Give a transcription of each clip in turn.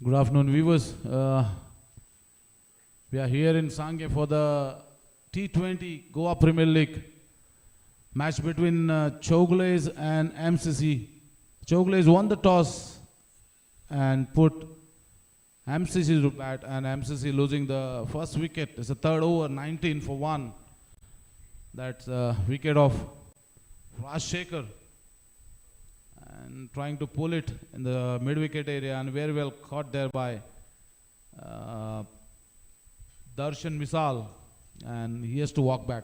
Good afternoon, viewers. We are here in Sanguem for the T20 Goa Premier League match between Chowgule and MCC. Chowgule won the toss and put MCC to bat, and MCC losing the first wicket. It's a third over, 19 for 1. That's a wicket of Rajshekhar, and trying to pull it in the mid-wicket area, and very well caught there by Darshan Misal, and he has to walk back.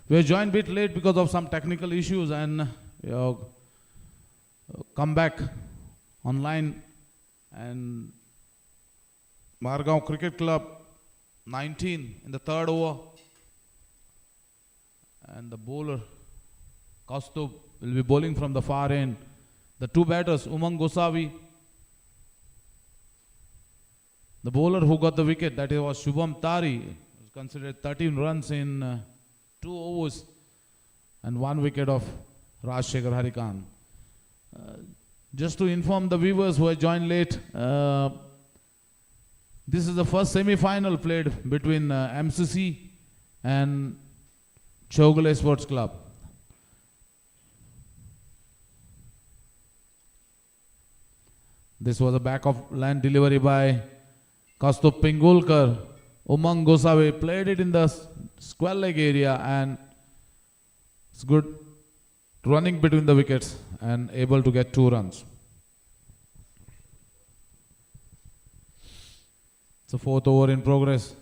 We are joined a bit late because of some technical issues, and come back online. And Margao Cricket Club 19 in the third over, and the bowler Kaustubh will be bowling from the far end. The two batters, Umang Gosavi, the bowler who got the wicket, that was Shubham Tari, was considered 13 runs in 2 overs, and 1 wicket of Rajshekhar Harikhan. Just to inform the viewers who have joined late, this is the first semi-final played between MCC and Chowgule Sports Club. This was a back of line delivery by Kaustubh Pingulkar. Umang Gosavi played it in the square leg area, and it's good running between the wickets and able to get 2 runs. It's a 4th over in progress.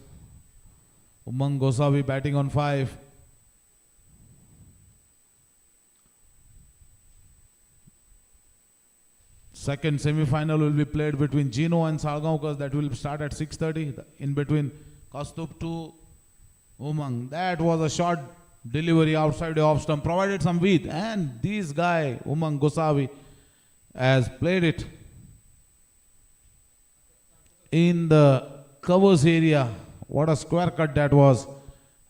Umang Gosavi batting on 5. Second semi-final will be played between Gino and Salgaonkar. That will start at 6:30. In between Kaustubh to Umang. That was a short delivery outside the off stump. Provided some width. And this guy, Umang Gosavi, has played it in the covers area. What a square cut that was.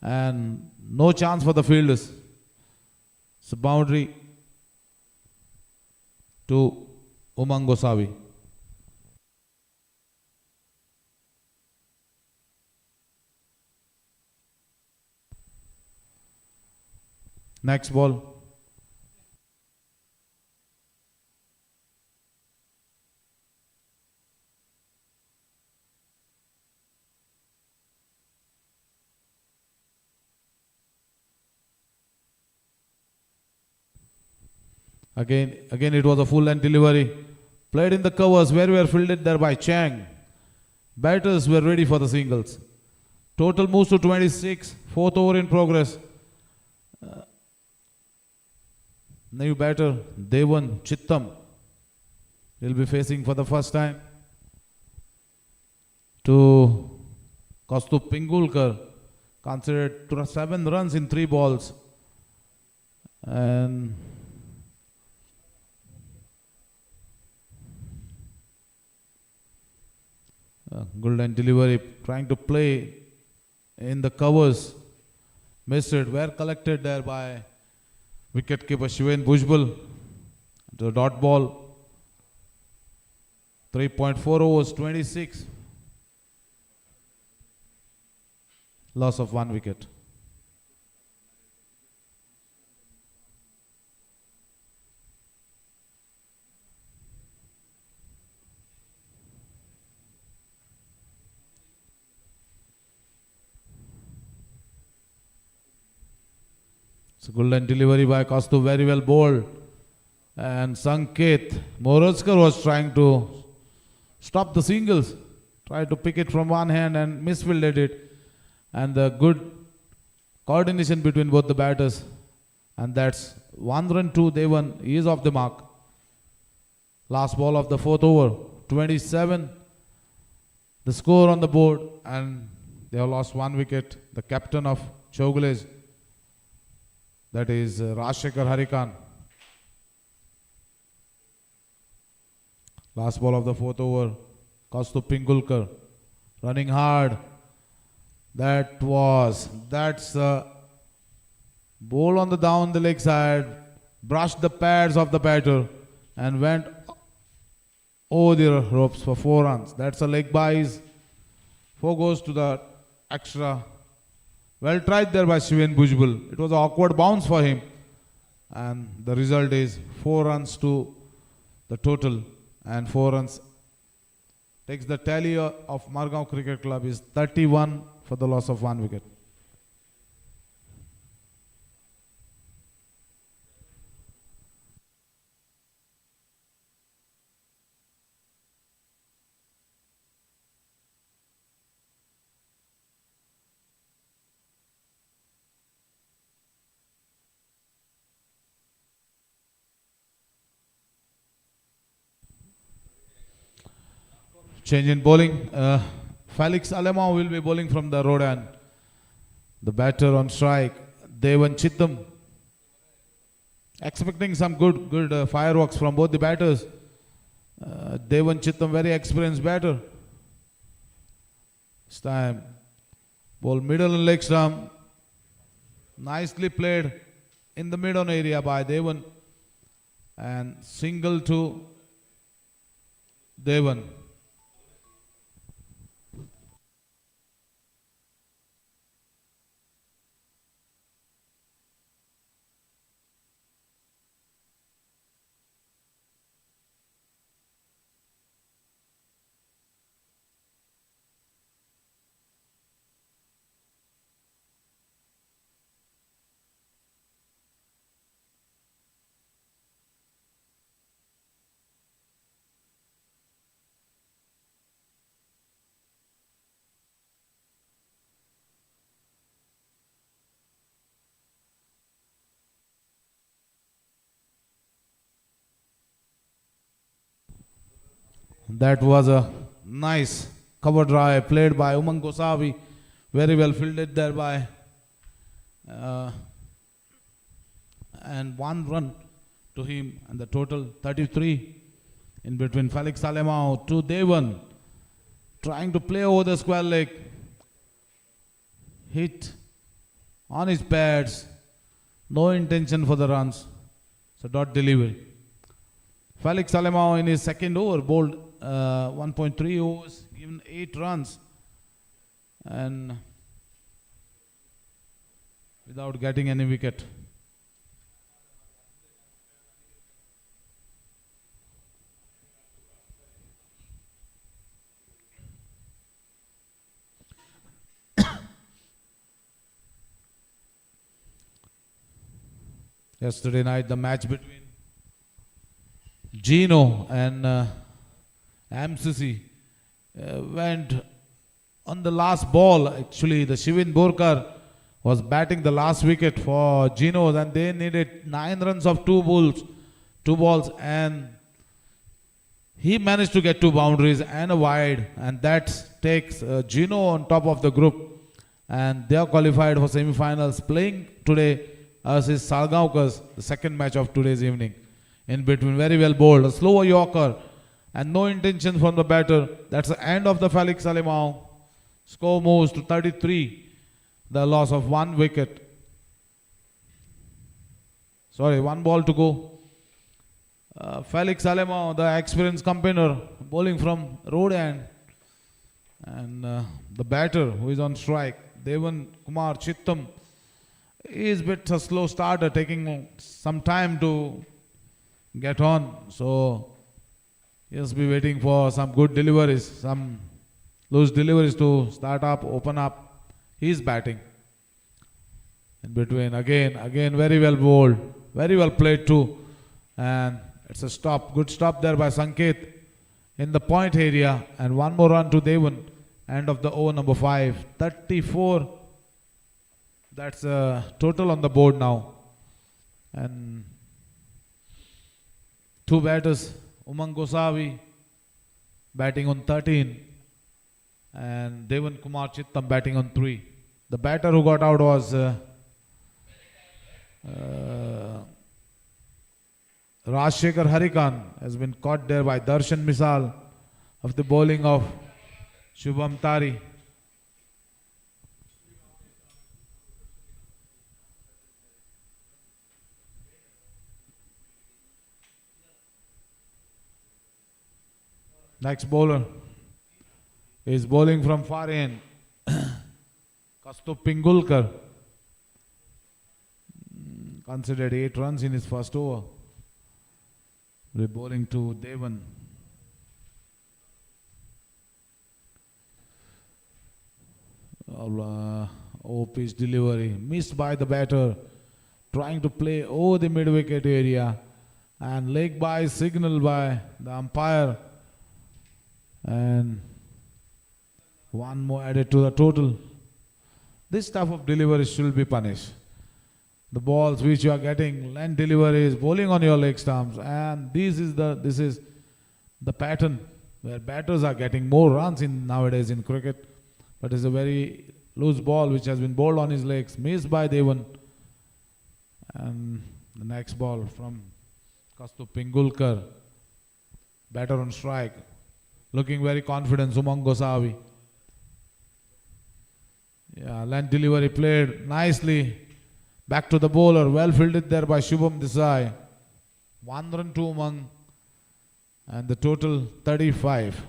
And no chance for the fielders. It's a boundary to Umang Gosavi. Next ball. Again it was a full length delivery. Played in the covers, very well fielded there by Chang. Batters were ready for the singles. Total moves to 26. 4th over in progress. New batter Devan Chittam will be facing for the first time to Kaustubh Pingulkar, considered 7 runs in 3 balls. And golden delivery, trying to play in the covers. Missed it. Well collected there by wicketkeeper Shiven Bhujbal. The dot ball. 3.4 overs, 26. Loss of 1 wicket. It's a golden delivery by Kaustubh, very well bowled. And Sanket Morozkar was trying to stop the singles. Tried to pick it from one hand and misfielded it. And the good coordination between both the batters. And that's 1 run to Devan. He is off the mark. Last ball of the 4th over. 27. The score on the board. And they have lost 1 wicket. The captain of Chowgule, that is Rajshekhar Harikhan. Last ball of the 4th over. Kaustubh Pingulkar running hard. That's a ball on the down the leg side. Brushed the pads of the batter and went over the ropes for 4 runs. That's a leg byes. 4 goes to the extra. Well tried there by Shivan Bhujbul. It was an awkward bounce for him. And the result is 4 runs to the total. And 4 runs takes the tally of Margao Cricket Club is 31 for the loss of 1 wicket. Change in bowling. Felix Alemao will be bowling from the road and the batter on strike, Devan Chittam. Expecting some good fireworks from both the batters. Devan Chittam, very experienced batter. This time, ball middle and leg stump. Nicely played in the mid-on area by Devan. And single to Devan. That was a nice cover drive played by Umang Gosavi. Very well fielded there by. And 1 run to him and the total 33 in between Felix Alemao to Devan. Trying to play over the square leg. Hit on his pads. No intention for the runs. So dot delivery. Felix Alemao in his second over bowled 1.3 overs, given 8 runs and without getting any wicket. Yesterday night the match between Gino and MCC went on the last ball. Actually, the Shivin Borkar was batting the last wicket for Gino, and they needed 9 runs of 2 balls, and he managed to get 2 boundaries and a wide, and that takes Gino on top of the group, and they are qualified for semi-finals. Playing today as is Salgaonkars, the second match of today's evening. In between, very well bowled, a slower Yorker, and no intention from the batter. That's the end of the Felix Alemao. Score moves to 33. The loss of 1 wicket. Sorry, 1 ball to go. Felix Alemao, the experienced campaigner, bowling from road end. And the batter who is on strike, Devan Kumar Chittam, is a bit a slow starter, taking some time to get on. So he has to be waiting for some good deliveries, some loose deliveries to start up, open up. He is batting. In between, again, very well bowled, very well played too. And it's a stop, good stop there by Sanket in the point area. And 1 more run to Devan. End of the over number 5, 34. That's a total on the board now. And 2 batters, Umang Gosavi batting on 13 and Devan Kumar Chittam batting on 3. The batter who got out was Rajshekhar Harikan, has been caught there by Darshan Misal of the bowling of Shubham Tari. Next bowler is bowling from far end. Kaustubh Pingulkar considered 8 runs in his first over. We're bowling to Devan. Pitch delivery missed by the batter, trying to play over the mid-wicket area, and leg by signal by the umpire, and one more added to the total. This type of delivery should be punished. The balls which you are getting, land deliveries, bowling on your leg stumps, and this is the pattern where batters are getting more runs in nowadays in cricket. But it's a very loose ball which has been bowled on his legs, missed by Devan. And the next ball from Kaustubh Pingulkar, batter on strike, looking very confident, Umang Gosavi. Yeah, land delivery played nicely. Back to the bowler, well fielded there by Shubham Desai. 1 run to Umang, and the total 35.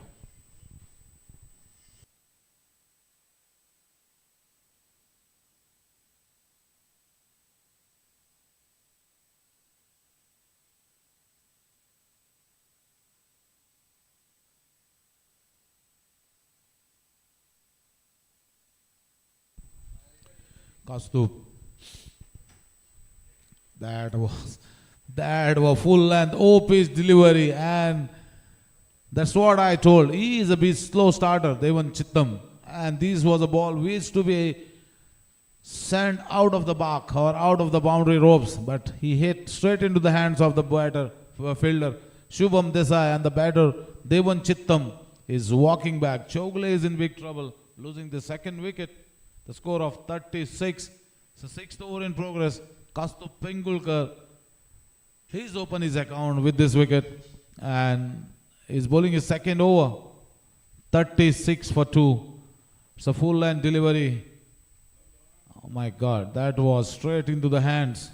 Kaustubh. That was full length, pitch delivery, and that's what I told. He is a bit slow starter, Devan Chittam, and this was a ball which to be sent out of the bark or out of the boundary ropes, but he hit straight into the hands of the batter, fielder Shubham Desai, and the batter Devan Chittam is walking back. Chowgule is in big trouble, losing the second wicket. The score of 36. It's the 6th over in progress. Kaustubh Pingulkar, he's opened his account with this wicket and is bowling his second over. 36 for 2. It's a full line delivery. Oh my God, that was straight into the hands.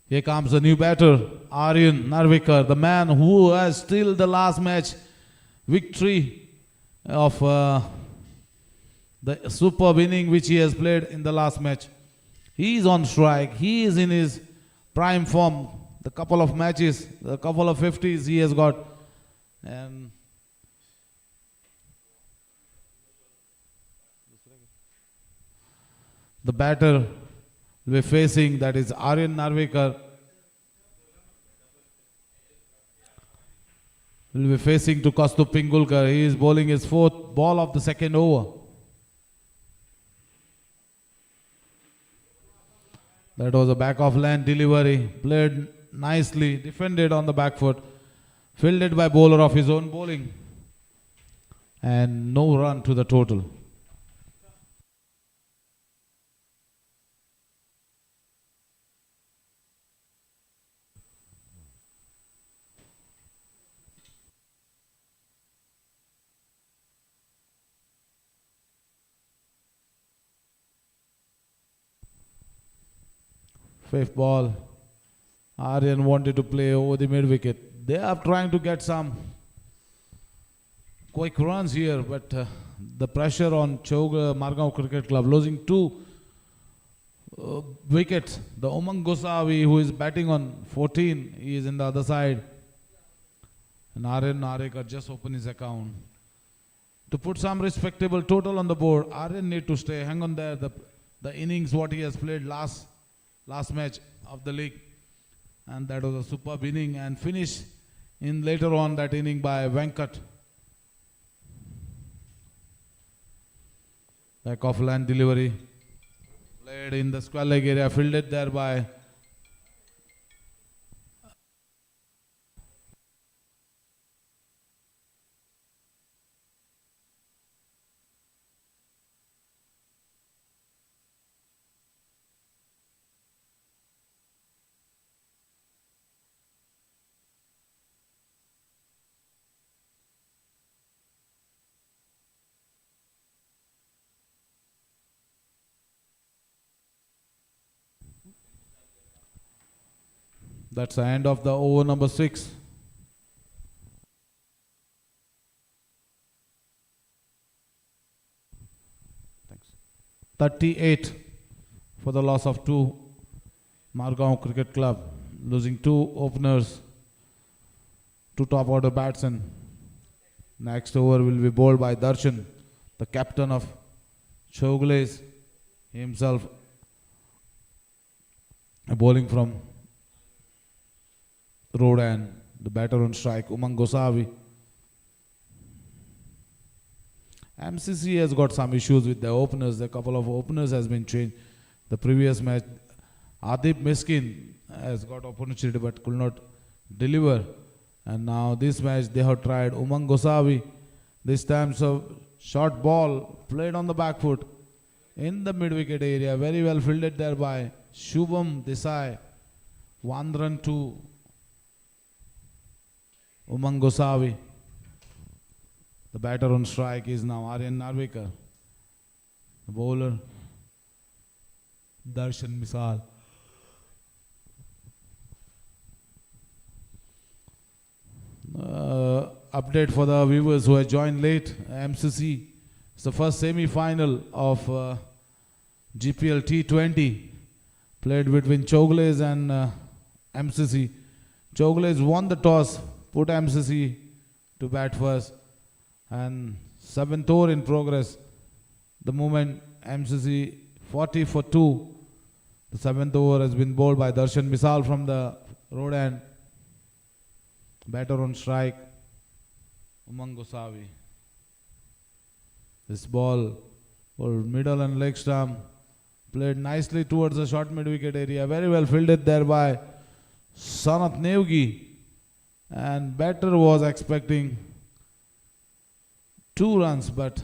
Here comes the new batter, Aryan Narvikar, the man who has still the last match victory of the superb inning which he has played in the last match. He is on strike. He is in his prime form. The couple of matches, the couple of 50s he has got. And the batter will be facing, that is Aryan Narvikar, will be facing to Kaustubh Pingulkar. He is bowling his 4th ball of the second over. That was a back of land delivery, played nicely, defended on the back foot, fielded by bowler of his own bowling, and no run to the total. Fifth ball, Aryan wanted to play over the mid-wicket. They are trying to get some quick runs here, but the pressure on Chowgule Margao Cricket Club, losing 2 wickets. The Umang Gosavi, who is batting on 14, he is in the other side. And Aryan Narvikar just opened his account. To put some respectable total on the board, Aryan need to stay, hang on there. The innings what he has played last match of the league, and that was a superb inning, and finished in later on that inning by Venkat. Back off land delivery, played in the square leg area, fielded there by That's the end of the over number 6. Thanks. 38 for the loss of 2. Margao Cricket Club losing 2 openers, 2 top order batsmen. Next over will be bowled by Darshan, the captain of Chowgule himself, bowling from road, and the batter on strike, Umang Gosavi. MCC has got some issues with the openers. A couple of openers has been changed. The previous match, Adib Miskin has got opportunity but could not deliver. And now this match they have tried Umang Gosavi. This time so short ball played on the back foot in the mid wicket area. Very well fielded there by Shubham Desai. 1 run to Umang Gosavi. The batter on strike is now Aryan Narvekar. The bowler Darshan Misal. Update for the viewers who have joined late. MCC is the first semi-final of GPL T20 played between Chowgule and MCC. Chowgule won the toss, put MCC to bat first, and 7th over in progress. The moment MCC 40 for 2. The 7th over has been bowled by Darshan Misal from the road end. Batter on strike, Umang Gosavi. This ball, middle and leg stump, played nicely towards the short mid-wicket area. Very well fielded there by Sanat Nevi. And batter was expecting 2 runs, but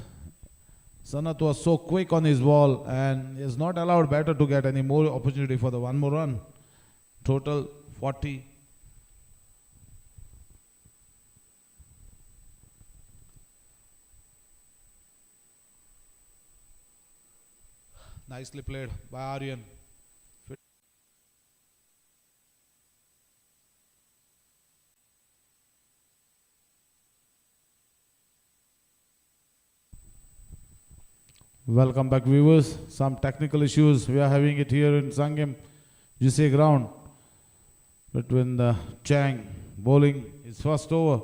Sanat was so quick on his ball and is not allowed batter to get any more opportunity for the 1 more run. Total 40. Nicely played by Aryan. Welcome back viewers. Some technical issues we are having it here in Sanguem GCA ground between the Chang bowling his first over.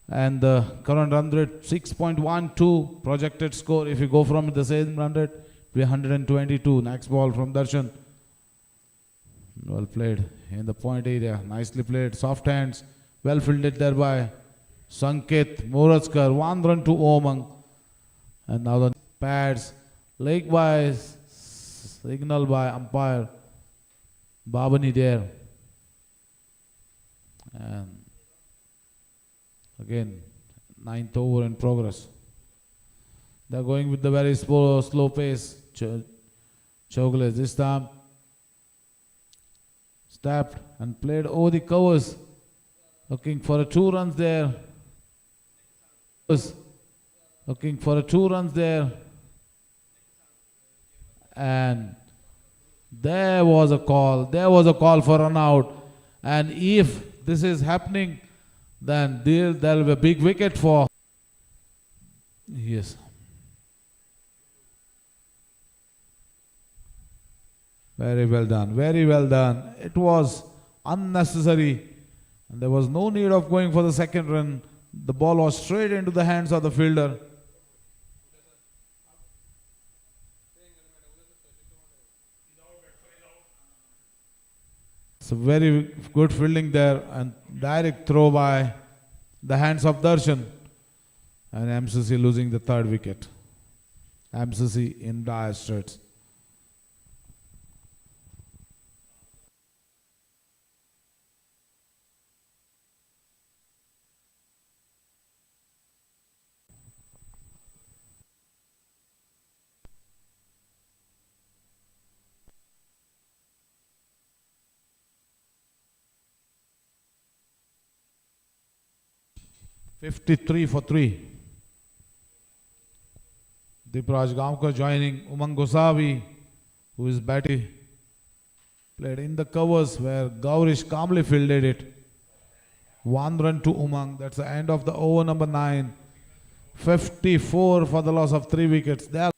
And the current run rate 6.12, projected score if you go from the same run rate be 122. Next ball from Darshan. Well played in the point area, nicely played, soft hands, well fielded there by Sanket Moratskar. 1 run to Omang. And now the pads, leg by signal by umpire Babani there. And again, 9th over in progress. They are going with the very slow pace. Chowgule this time stepped and played over the covers, looking for a 2 runs there. Looking for a 2 runs there. And there was a call for run out. And if this is happening, then there will be a big wicket for. Yes. Very well done, very well done. It was unnecessary. And there was no need of going for the second run. The ball was straight into the hands of the fielder. It's a very good fielding there and direct throw by the hands of Darshan. And MCC losing the third wicket. MCC in dire straits. (53 for 3). Dipraj Gamkar joining Umang Gosavi, who is batting. Played in the covers where Gaurish calmly fielded it. 1 run to Umang. That's the end of the over number 9. 54 for the loss of 3 wickets. There.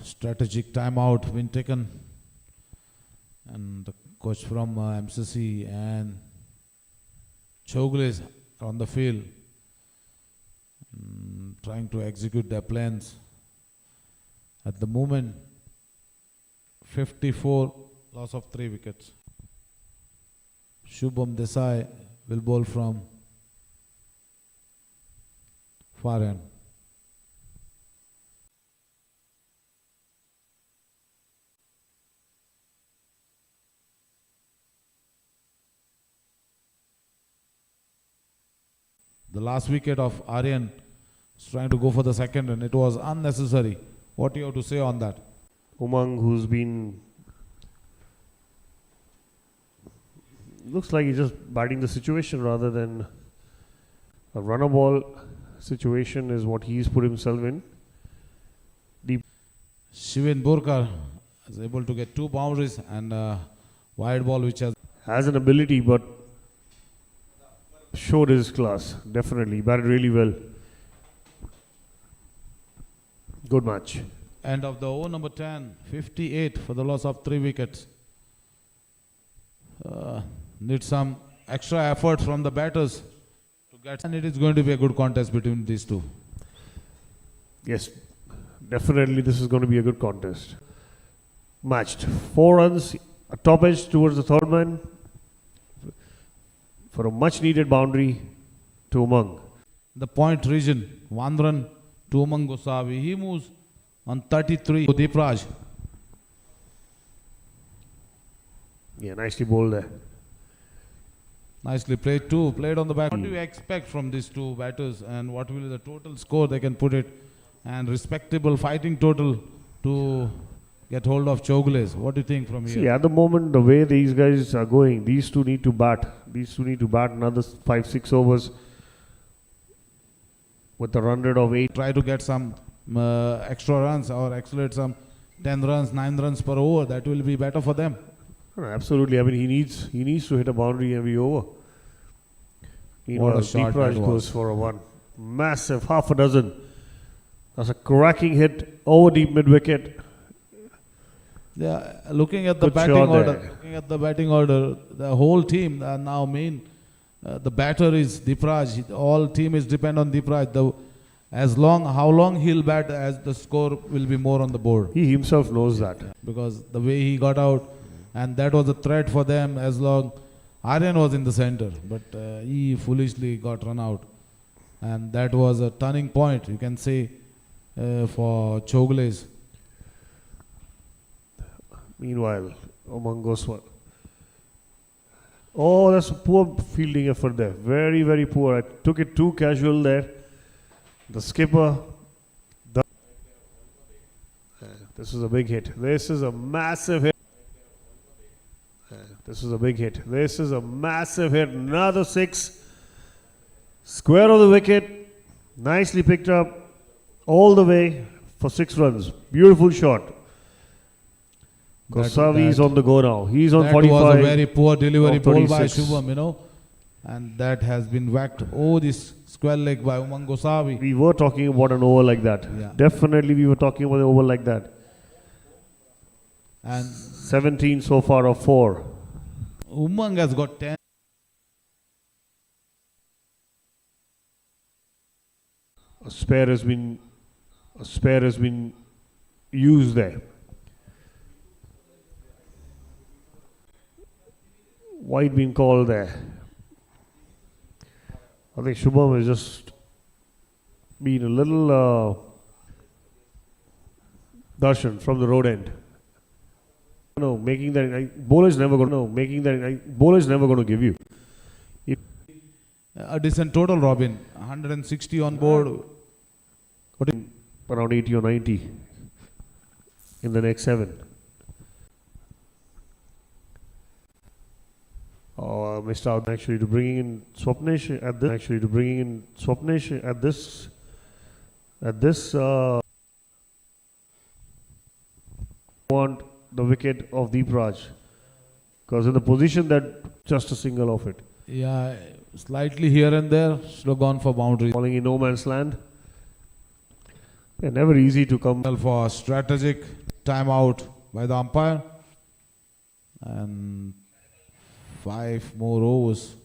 Strategic timeout been taken, and the coach from MCC and Chowgule is on the field trying to execute their plans. At the moment, 54, loss of 3 wickets. Shubham Desai will bowl from far end. The last wicket of Aryan is trying to go for the second run. It was unnecessary. What do you have to say on that? Umang, who's been, looks like he's just batting the situation rather than a runner ball situation is what he's put himself in. Shivin Burkar is able to get 2 boundaries and a wide ball which has an ability, but showed his class. Definitely batted really well. Good match. End of the over number 10, 58 for the loss of 3 wickets. Need some extra effort from the batters to get, and it is going to be a good contest between these two. Yes, definitely this is going to be a good contest. Matched. 4 runs, a top edge towards the third man for a much needed boundary to Umang. The point region, 1 run to Umang Gosavi. He moves on 33 to Dipraj. Yeah, nicely bowled there. Nicely played too, played on the back. What do you expect from these two batters, and what will be the total score they can put it, and respectable fighting total to get hold of Chowgule's? What do you think from here? See, at the moment, the way these guys are going, these two need to bat. These two need to bat another 5-6 overs with a run rate of 8. Try to get some extra runs or accelerate some 10 runs, 9 runs per over. That will be better for them. Absolutely. I mean, he needs to hit a boundary every over. What a shot that goes for a 1. Massive, half a dozen. That's a cracking hit over deep mid wicket. Yeah, looking at the batting order, the whole team now the batter is Dipraj. All team is depend on Dipraj. How long he'll bat, as the score will be more on the board. He himself knows that. Because the way he got out, and that was a threat for them. As long Aryan was in the center, but he foolishly got run out. And that was a turning point, you can say, for Chowgule's. Meanwhile, Umang goes for. Oh, that's a poor fielding effort there. Very, very poor. I took it too casual there. The skipper. This is a big hit. This is a massive hit. This is a big hit. This is a massive hit. Another 6. Square of the wicket. Nicely picked up all the way for 6 runs. Beautiful shot. Gosavi is on the go now. He's on 45. That was a very poor delivery ball by Shubham, you know. And that has been whacked. Oh, this square leg by Umang Gosavi. We were talking about an over like that. Yeah. Definitely we were talking about an over like that. And 17 so far of 4. Umang has got 10. A spare has been used there. White being called there. I think Shubham has just been a little darshan from the road end. No, making that bowler is never going to give you. A decent total, Robin. 160 on board. Around 80 or 90 in the next 7. Missed out actually to bringing in Swapnesh at this want the wicket of Deep Raj because in the position that just a single of it. Yeah, slightly here and there. Should have gone for boundary. Falling in no man's land. They're never easy to come. For strategic timeout by the umpire. And 5 more overs.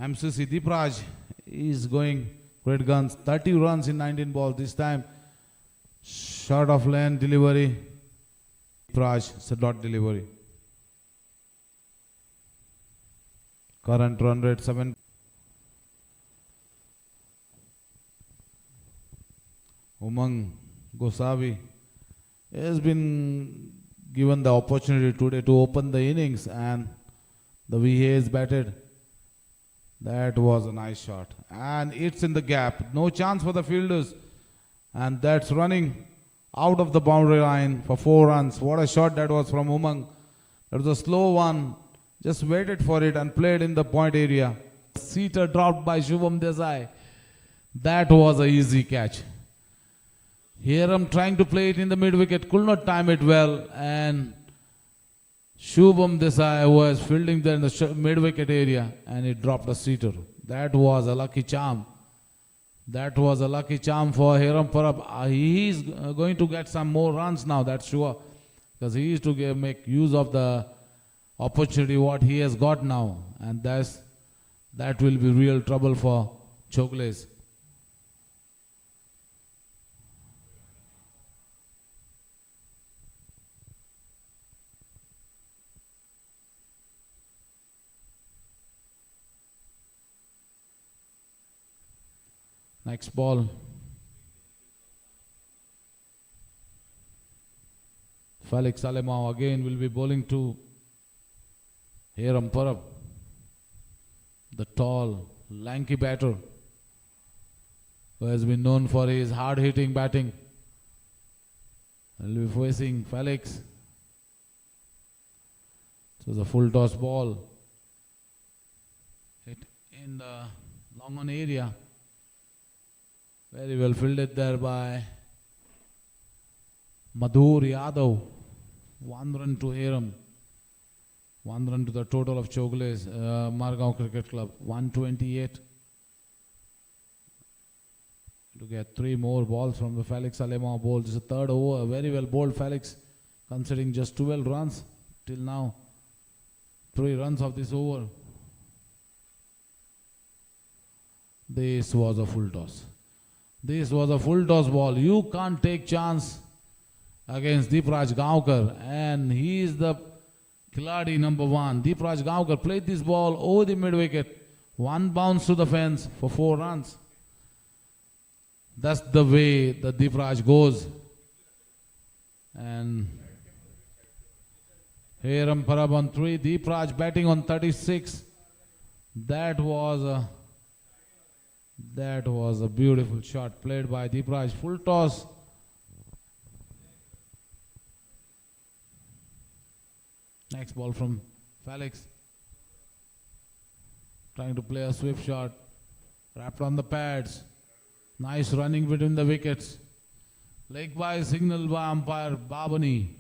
MCC Deepraj is going great guns. 30 runs in 19 balls this time. Short of lane delivery. Deepraj, it's a dot delivery. Current run rate 7. Umang Gosavi has been given the opportunity today to open the innings and the VA is batted. That was a nice shot. And it's in the gap. No chance for the fielders. And that's running out of the boundary line for 4 runs. What a shot that was from Umang. That was a slow one. Just waited for it and played in the point area. Seater dropped by Shubham Desai. That was an easy catch. Here I'm trying to play it in the mid-wicket. Could not time it well. And Shubham Desai was fielding there in the mid-wicket area and he dropped a seater. That was a lucky charm. That was a lucky charm for Hiram Parab. He is going to get some more runs now, that's sure. Because he is to make use of the opportunity what he has got now. And that will be real trouble for Chowgule's. Next ball. Felix Alemao again will be bowling to Hiram Parab. The tall, lanky batter who has been known for his hard-hitting batting. Will be facing Felix. It was a full toss ball. Hit in the long on area. Very well fielded there by Madhur Yadav. 1 run to Hiram. 1 run to the total of Chowgule's Margao Cricket Club. 128. to get 3 more balls from the Felix Alema ball. This is the third over. Very well bowled Felix, considering just 12 runs till now. 3 runs of this over. This was a full toss. This was a full toss ball. You can't take chance against Deepraj Gaonkar, and he is the Khiladi number 1. Deepraj Gaonkar played this ball over the mid wicket. 1 bounce to the fence for 4 runs. That's the way the Deepraj goes. And Hiram Parab on 3. Deepraj batting on 36. That was a beautiful shot played by Deepraj. Full toss. Next ball from Felix. Trying to play a swift shot. Wrapped on the pads. Nice running between the wickets. Leg by signal by umpire Babani.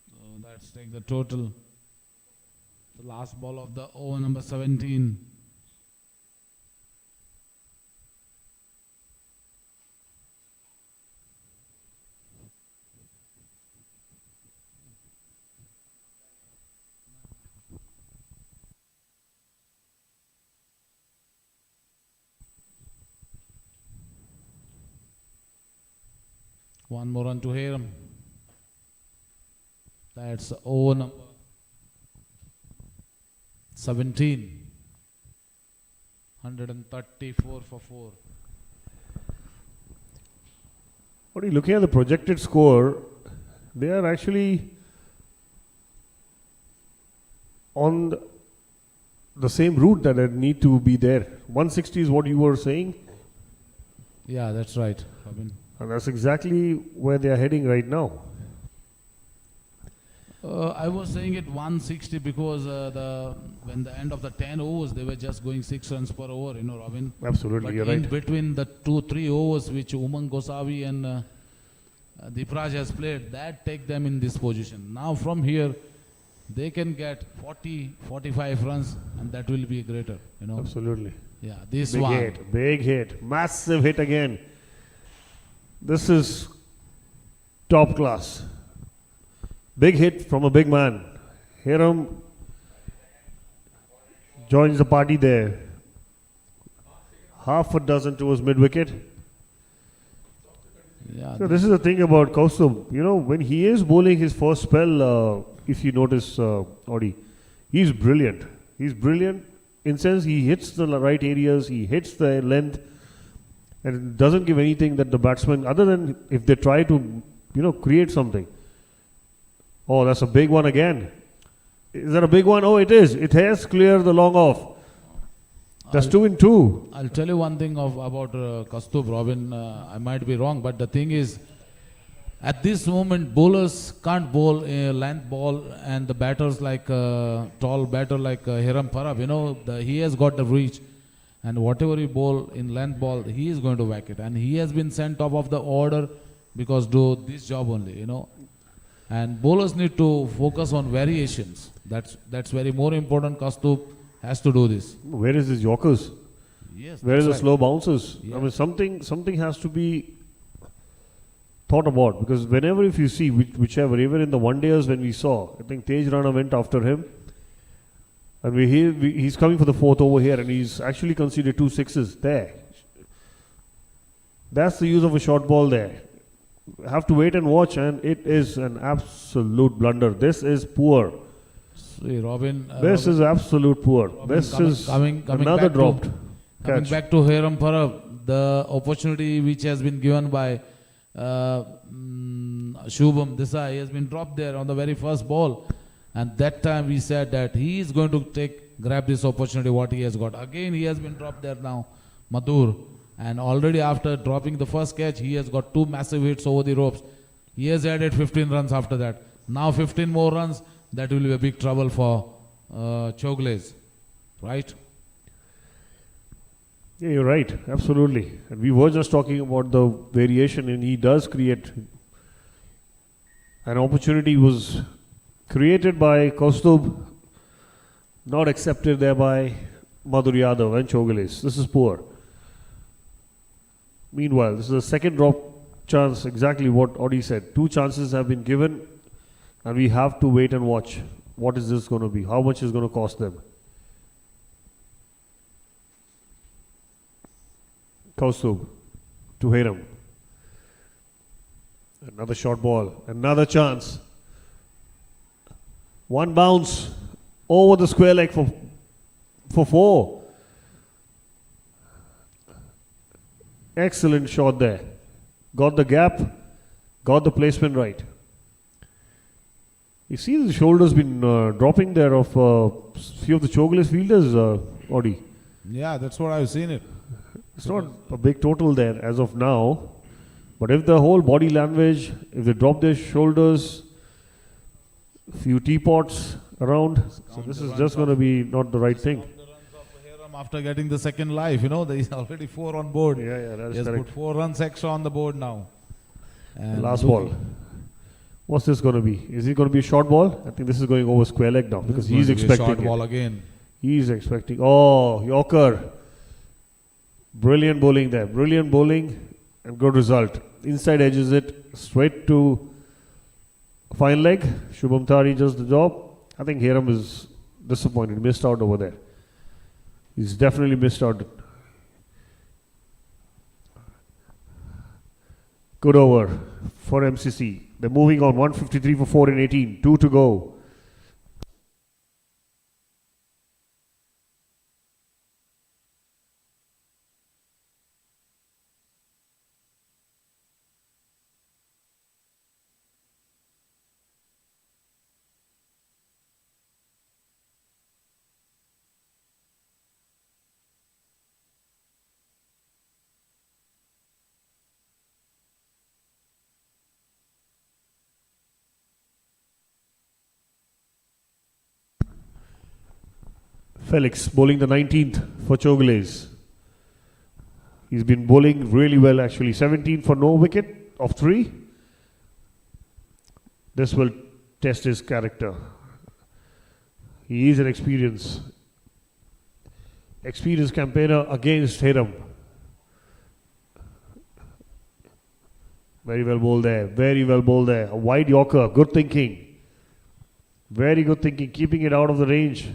So let's take the total. The last ball of the over number 17. One more run to Hiram. That's over number 17. 134 for 4. What are you looking at the projected score? They are actually on the same route that they need to be there. 160 is what you were saying. Yeah, that's right, Robin. And that's exactly where they are heading right now. I was saying it 160 because when the end of the 10 overs, they were just going 6 runs per over, Robin. Absolutely, but you're in right. between the 2-3 overs which Umang Gosavi and Deepraj has played, that take them in this position. Now from here, they can get 40, 45 runs, and that will be greater, Absolutely. Yeah, this Big one. hit, big hit, massive hit again. This is top class. Big hit from a big man. Hiram joins the party there. Half a dozen towards mid-wicket. Yeah, So this is the thing about Kaustubh. When he is bowling his first spell, if you notice, Audi, he's brilliant. He's brilliant in sense he hits the right areas, he hits the length, and doesn't give anything that the batsman, other than if they try to, create something. Oh, that's a big one again. Is that a big one? Oh, it is. It has cleared the long off. That's 2 in 2. I'll tell you one thing about Kaustubh, Robin. I might be wrong, but the thing is, at this moment, bowlers can't bowl a length ball, and the batters like tall batter like Hiram Parab, he has got the reach, and whatever he bowl in length ball, he is going to whack it, and he has been sent top of the order because do this job only, and bowlers need to focus on variations. That's very more important. Kaustubh has to do this. Where is his Yorkers? Yes. Where is the right. slow bounces? Yeah. I mean, something has to be thought about, because whenever if you see whichever, even in the one dayers when we saw, I think Tej Rana went after him, and he's coming for the 4th over here, and he's actually conceded 2 sixes there. That's the use of a short ball there. Have to wait and watch, and it is an absolute blunder. This is poor. See, Robin. This is absolute poor. Robin, This is coming another back dropped Coming catch. back to Hiram Parab, the opportunity which has been given by Shubham Desai has been dropped there on the very first ball, and that time we said that he is going to grab this opportunity what he has got. Again he has been dropped there now, Madhur, and already after dropping the first catch he has got 2 massive hits over the ropes. He has added 15 runs after that. Now 15 more runs, that will be a big trouble for Chowgule, right? Yeah, you're right. Absolutely. And we were just talking about the variation, and he does create an opportunity was created by Kaustubh. Not accepted there by Madhur Yadav and Chowgule. This is poor. Meanwhile, this is a second drop chance, exactly what Audi said. 2 chances have been given, and we have to wait and watch. What is this going to be? How much is going to cost them? Kaustubh to Hiram. Another short ball. Another chance. One bounce over the square leg for 4. Excellent shot there. Got the gap. Got the placement right. You see the shoulders been dropping there of few of the Chowgule's fielders, Audi. Yeah, that's what I've seen it. It's not a big total there as of now. But if the whole body language, if they drop their shoulders, few teapots around, so this is just going to be not the right thing. After getting the second life, you know, there is already 4 on board. Yeah, that's he has correct. put 4 runs extra on the board now. And Last ball. What's this going to be? Is it going to be a short ball? I think this is going over square leg now because he's expecting short it. ball again. He's expecting. Oh, Yorker. Brilliant bowling there. Brilliant bowling and good result. Inside edges it straight to fine leg. Shubham Tari does the job. I think Hiram is disappointed. Missed out over there. He's definitely missed out. Good over for MCC. They're moving on 153 for 4 in 18. 2 to go. Felix bowling the 19th for Chowgules. He's been bowling really well actually. 17 for no wicket of 3. This will test his character. He is an experienced campaigner against Hiram. Very well bowled there. Very well bowled there. A wide Yorker. Good thinking. Very good thinking. Keeping it out of the range.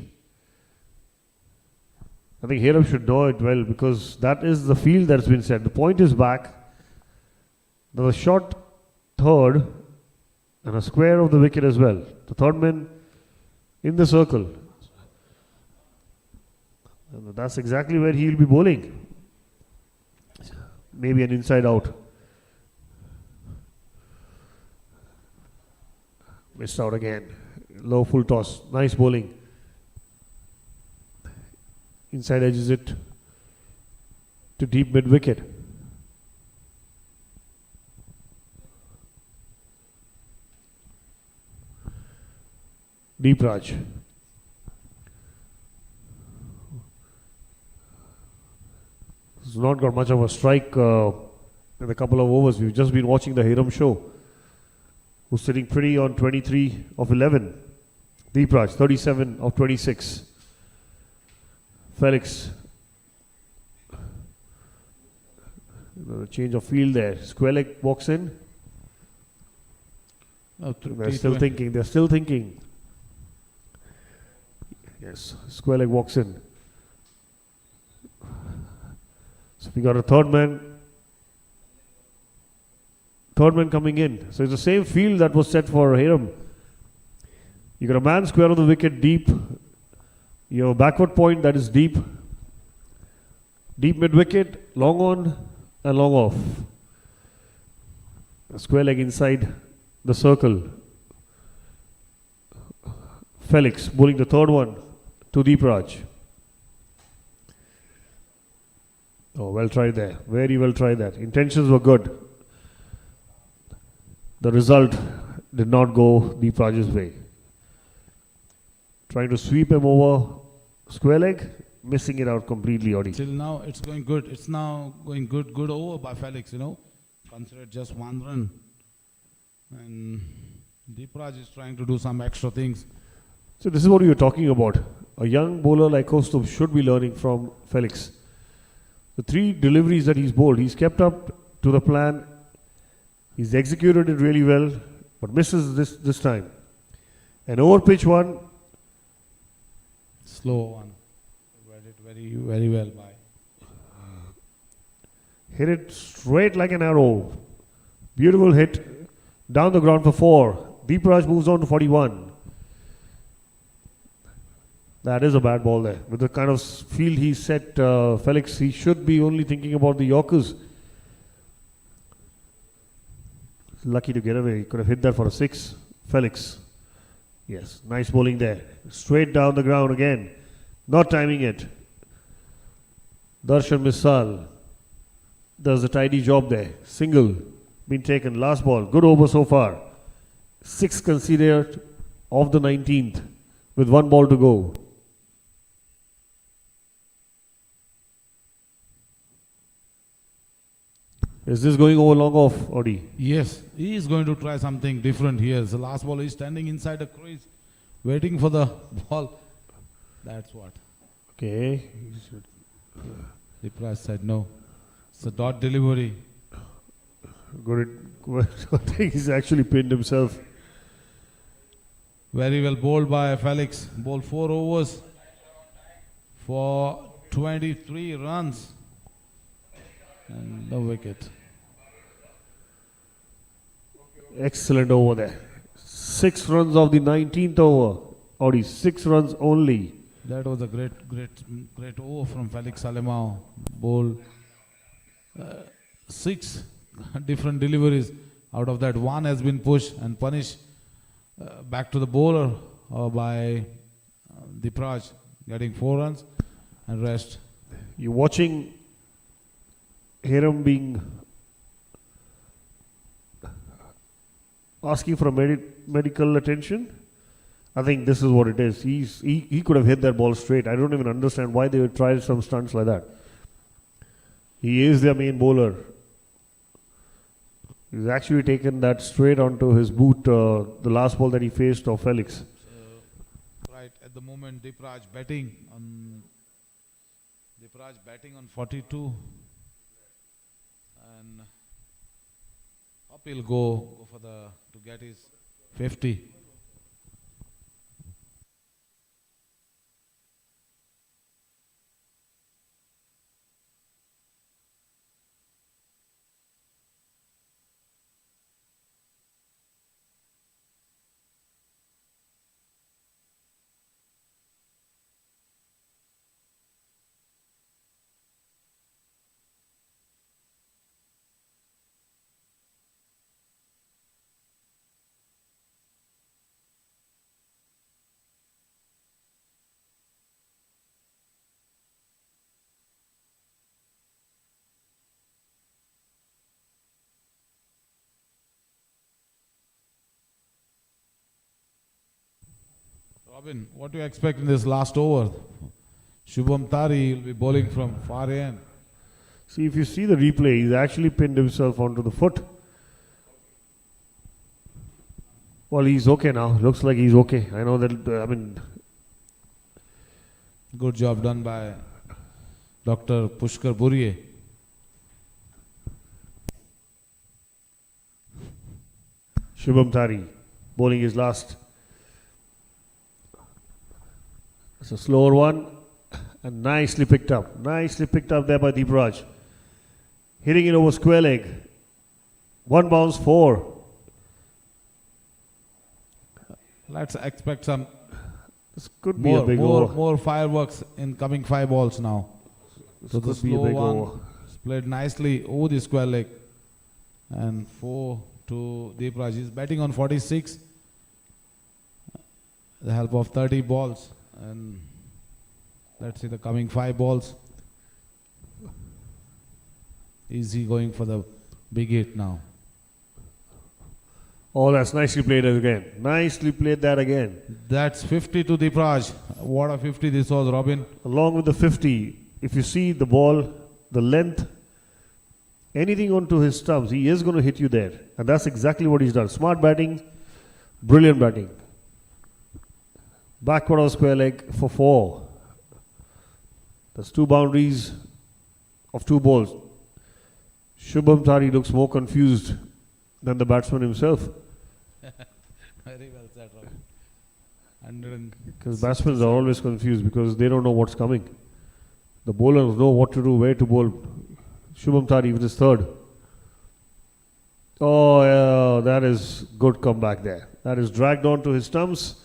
I think Hiram should know it well because that is the field that's been set. The point is back. The shot third and a square of the wicket as well. The third man in the circle. And that's exactly where he'll be bowling. Maybe an inside out. Missed out again. Low full toss. Nice bowling. Inside edges it to deep mid wicket. Deep Raj. He's not got much of a strike in a couple of overs. We've just been watching the Hiram show. Who's sitting pretty on 23 of 11. Deep Raj, 37 of 26. Felix. Another change of field there. Square leg walks in. They're still thinking. They're still thinking. Yes, square leg walks in. So we got a third man. Third man coming in. So it's the same field that was set for Hiram. You got a man square on the wicket deep. You have a backward point that is deep. Deep mid wicket, long on and long off. A square leg inside the circle. Felix bowling the third one to Deep Raj. Oh, well tried there. Very well tried that. Intentions were good. The result did not go Deep Raj's way. Trying to sweep him over square leg, missing it out completely, Audi. Till now, it's going good. It's now going good. Good over by Felix, you know. Considered just 1 run. And Deep Raj is trying to do some extra things. So this is what we were talking about. a young bowler like Kostov should be learning from Felix. The 3 deliveries that he's bowled, he's kept up to the plan. He's executed it really well, but misses this time. An over pitch one. Slow one. Read it very, very well by. Hit it straight like an arrow. Beautiful hit. Down the ground for 4. Deepraj moves on to 41. That is a bad ball there. With the kind of field he set, Felix, he should be only thinking about the Yorkers. Lucky to get away. He could have hit that for a 6. Felix. Yes, nice bowling there. Straight down the ground again. Not timing it. Darshan Misal does a tidy job there. Single been taken. Last ball. Good over so far. 6 considered of the 19th with 1 ball to go. Is this going over long off, Odi? Yes, he is going to try something different here. The last ball is standing inside the crease, waiting for the ball. That's what. Okay. The price said no. It's a dot delivery. Good. I think he's actually pinned himself. Very well bowled by Felix. Bowled 4 overs for 23 runs. And no wicket. Excellent over there. 6 runs of the 19th over. Odi, 6 runs only. That was a great over from Felix Alemao. Bowled 6 different deliveries. Out of that, 1 has been pushed and punished back to the bowler by Deepraj, getting 4 runs and rest. You're watching Hiram being asking for medical attention. I think this is what it is. He could have hit that ball straight. I don't even understand why they would try some stunts like that. He is their main bowler. He's actually taken that straight onto his boot, the last ball that he faced of Felix. Right at the moment, Deepraj batting on 42, and up he'll go for to get his 50. Robin, what do you expect in this last over? Shubham Tari will be bowling from far end. See, if you see the replay, he's actually pinned himself onto the foot. Well, he's okay now. Looks like he's okay. I know that, Good job done by Dr. Pushkar Buriye. Shubham Tari bowling his last. It's a slower one and nicely picked up. Nicely picked up there by Deepraj. Hitting it over square leg. 1 bounce, 4. Let's expect some This could be a big over. more fireworks in coming 5 balls now. This So the could be a slow big one over. played nicely over the square leg. And 4 to Deepraj. He's batting on 46. The help of 30 balls. And let's see the coming 5 balls. Is he going for the big hit now? Oh, that's nicely played again. Nicely played that again. That's 50 to Deepraj. What a 50 this was, Robin. Along with the 50, if you see the ball, the length, anything onto his stumps, he is going to hit you there. And that's exactly what he's done. Smart batting, brilliant batting. Backward of square leg for 4. That's 2 boundaries of 2 balls. Shubham Tari looks more confused than the batsman himself. Very well said, Robin. Because batsmen are always confused because they don't know what's coming. The bowlers know what to do, where to bowl. Shubham Tari with his 3rd. Oh, yeah, that is good comeback there. That is dragged on to his stumps.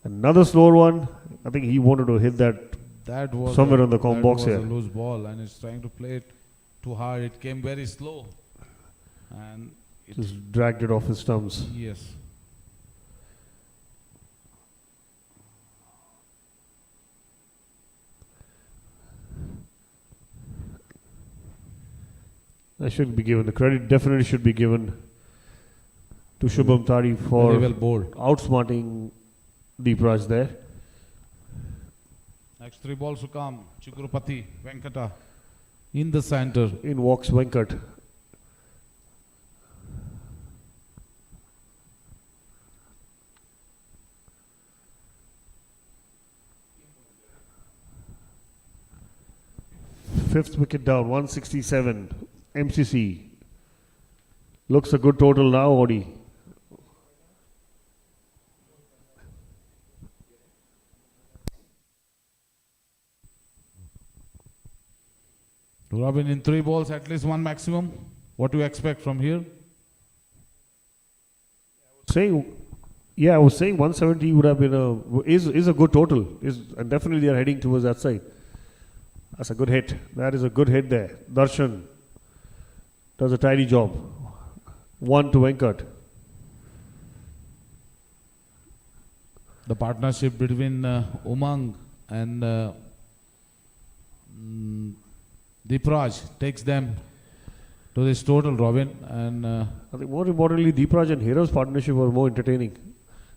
Another slower one. I think he wanted to hit that was somewhere on the comp box here. That was a loose ball and he's trying to play it too hard. It came very slow. And it just dragged it off his stumps. Yes. That should be given. The credit definitely should be given to Shubham Tari for very well bowled. outsmarting Deepraj there. Next 3 balls to come. Chigurupati, Venkata in the center. In walks Venkat. Fifth wicket down, 167. MCC. Looks a good total now, Odi. Robin, in 3 balls, at least 1 maximum. What do you expect from here? I was saying 170 would have been is a good total. And definitely they are heading towards that side. That's a good hit. That is a good hit there. Darshan does a tidy job. 1 to Venkat. The partnership between Umang and Deepraj takes them to this total, Robin. And I think more importantly, Deepraj and Hiram's partnership was more entertaining.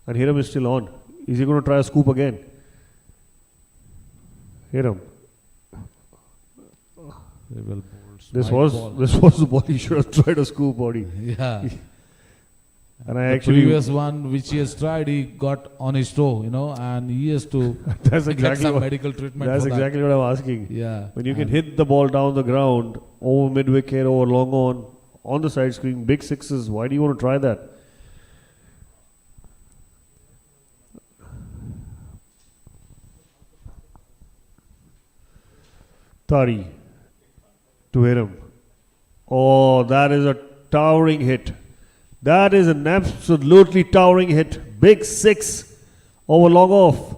And Hiram is still on. Is he going to try a scoop again? Hiram. Very well bowled. This was the ball he should have tried a scoop, Body. Yeah. And the previous one which he has tried, he got on his toe, and he has to get some medical treatment. That's exactly what I'm asking. Yeah. When you can hit the ball down the ground, over mid-wicket, over long on the side screen, big sixes, why do you want to try that? Tari to Hiram. Oh, that is a towering hit. That is an absolutely towering hit. Big 6 over long off.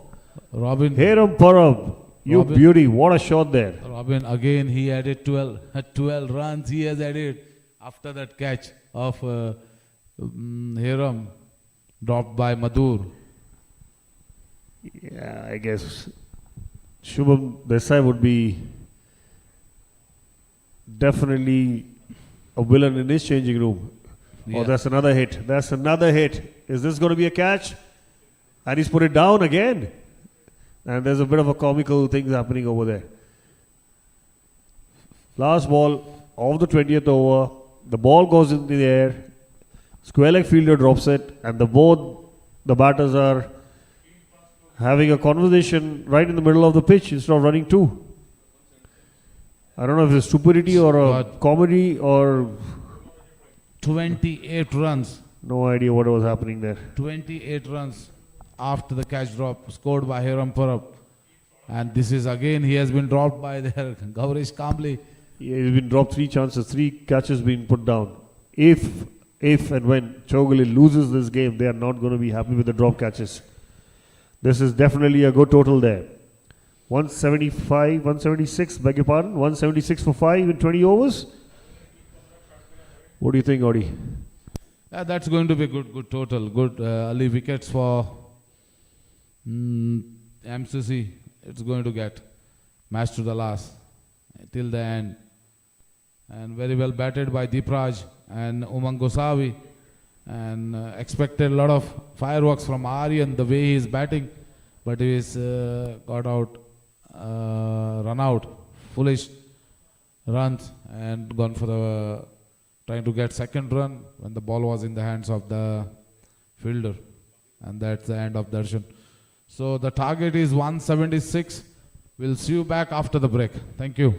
Robin. Hiram Parab, you beauty. What a shot there. Robin, again he added 12 runs he has added after that catch of Hiram dropped by Madhur. Yeah, I guess Shubham Desai would be definitely a villain in his changing room. Yeah. Oh, that's another hit. That's another hit. Is this going to be a catch? And he's put it down again. And there's a bit of a comical thing happening over there. Last ball of the 20th over. The ball goes in the air. Square leg fielder drops it. And both the batters are having a conversation right in the middle of the pitch instead of running 2. I don't know if it's stupidity or a comedy or 28 runs. No idea what was happening there. 28 runs after the catch drop scored by Hiram Parab. And this is again, he has been dropped by their Gaurish Kamble. Yeah, he's been dropped 3 chances, 3 catches been put down. If and when Chowgule loses this game, they are not going to be happy with the drop catches. This is definitely a good total there. 175, 176, beg your pardon, 176 for 5 in 20 overs. What do you think, Odi? Yeah, that's going to be good total. Good early wickets for MCC. It's going to get match to the last till the end. And very well batted by Deepraj and Umang Gosavi. And expected a lot of fireworks from Aryan the way he is batting. But he is got out, run out, foolish runs and gone for the trying to get second run when the ball was in the hands of the fielder. And that's the end of Darshan. So the target is 176. We'll see you back after the break. Thank you.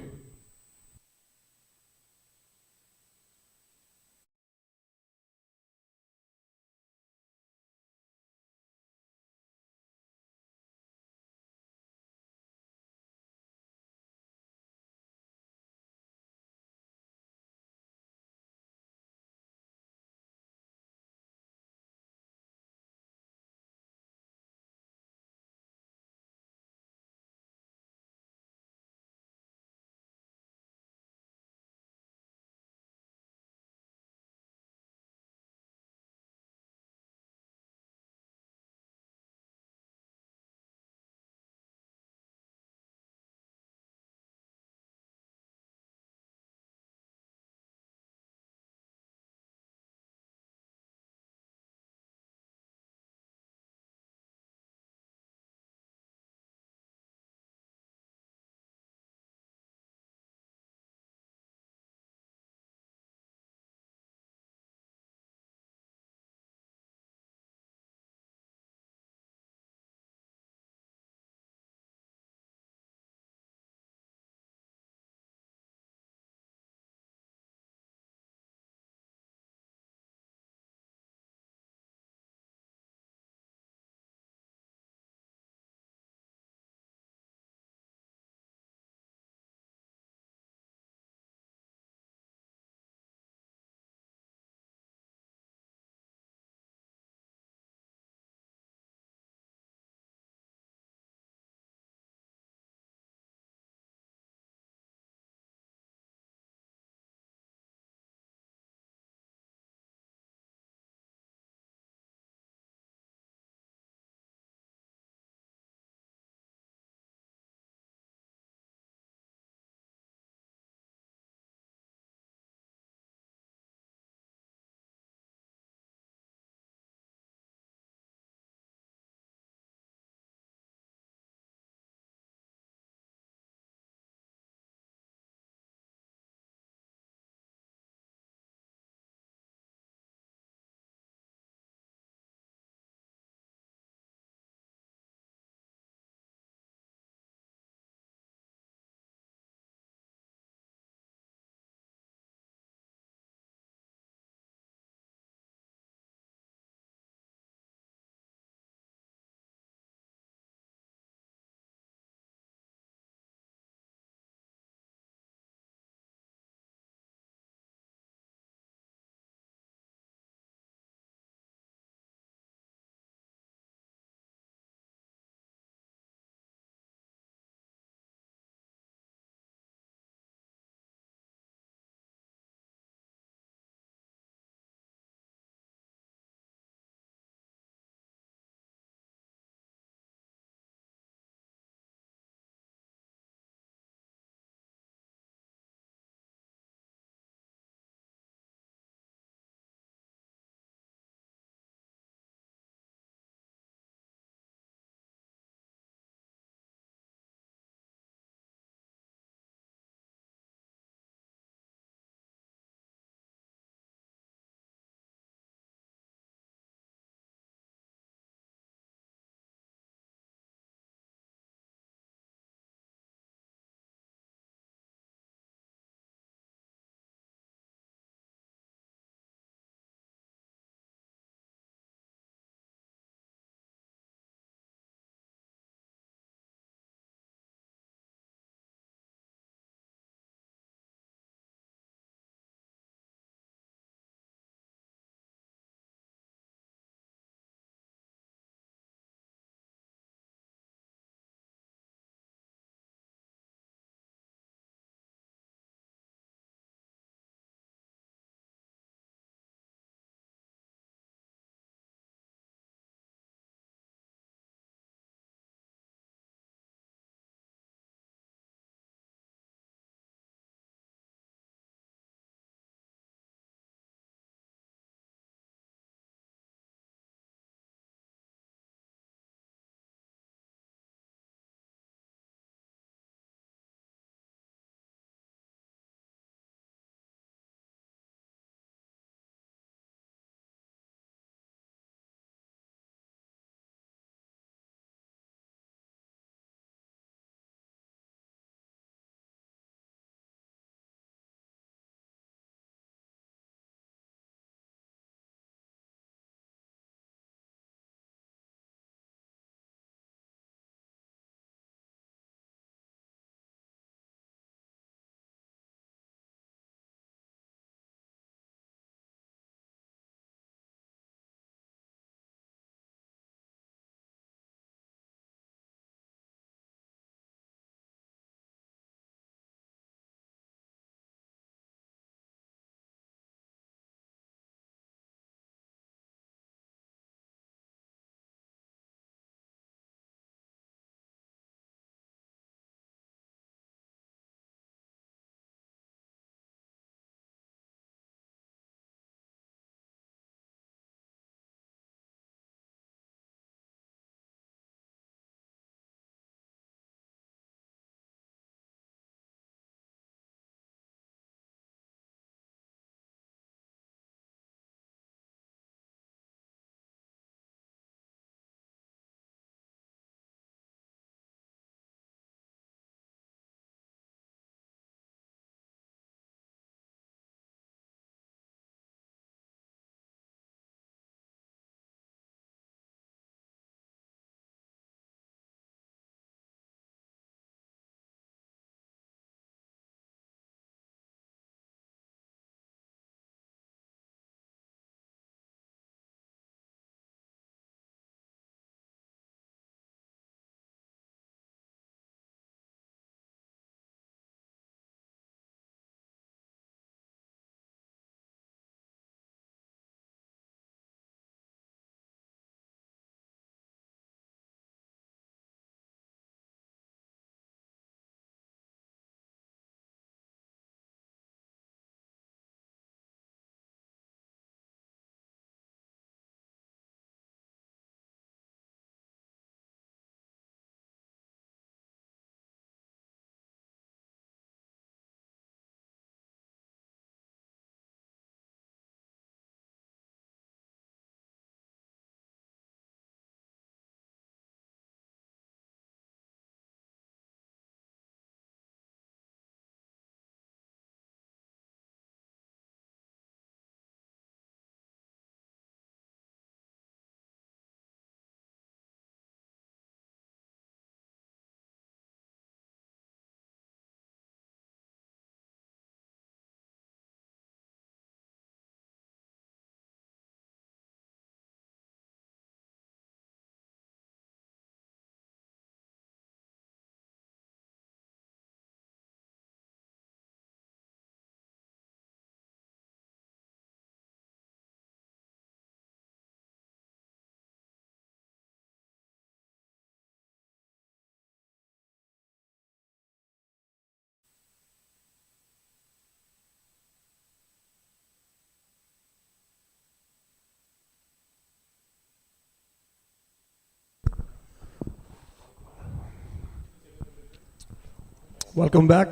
Welcome back.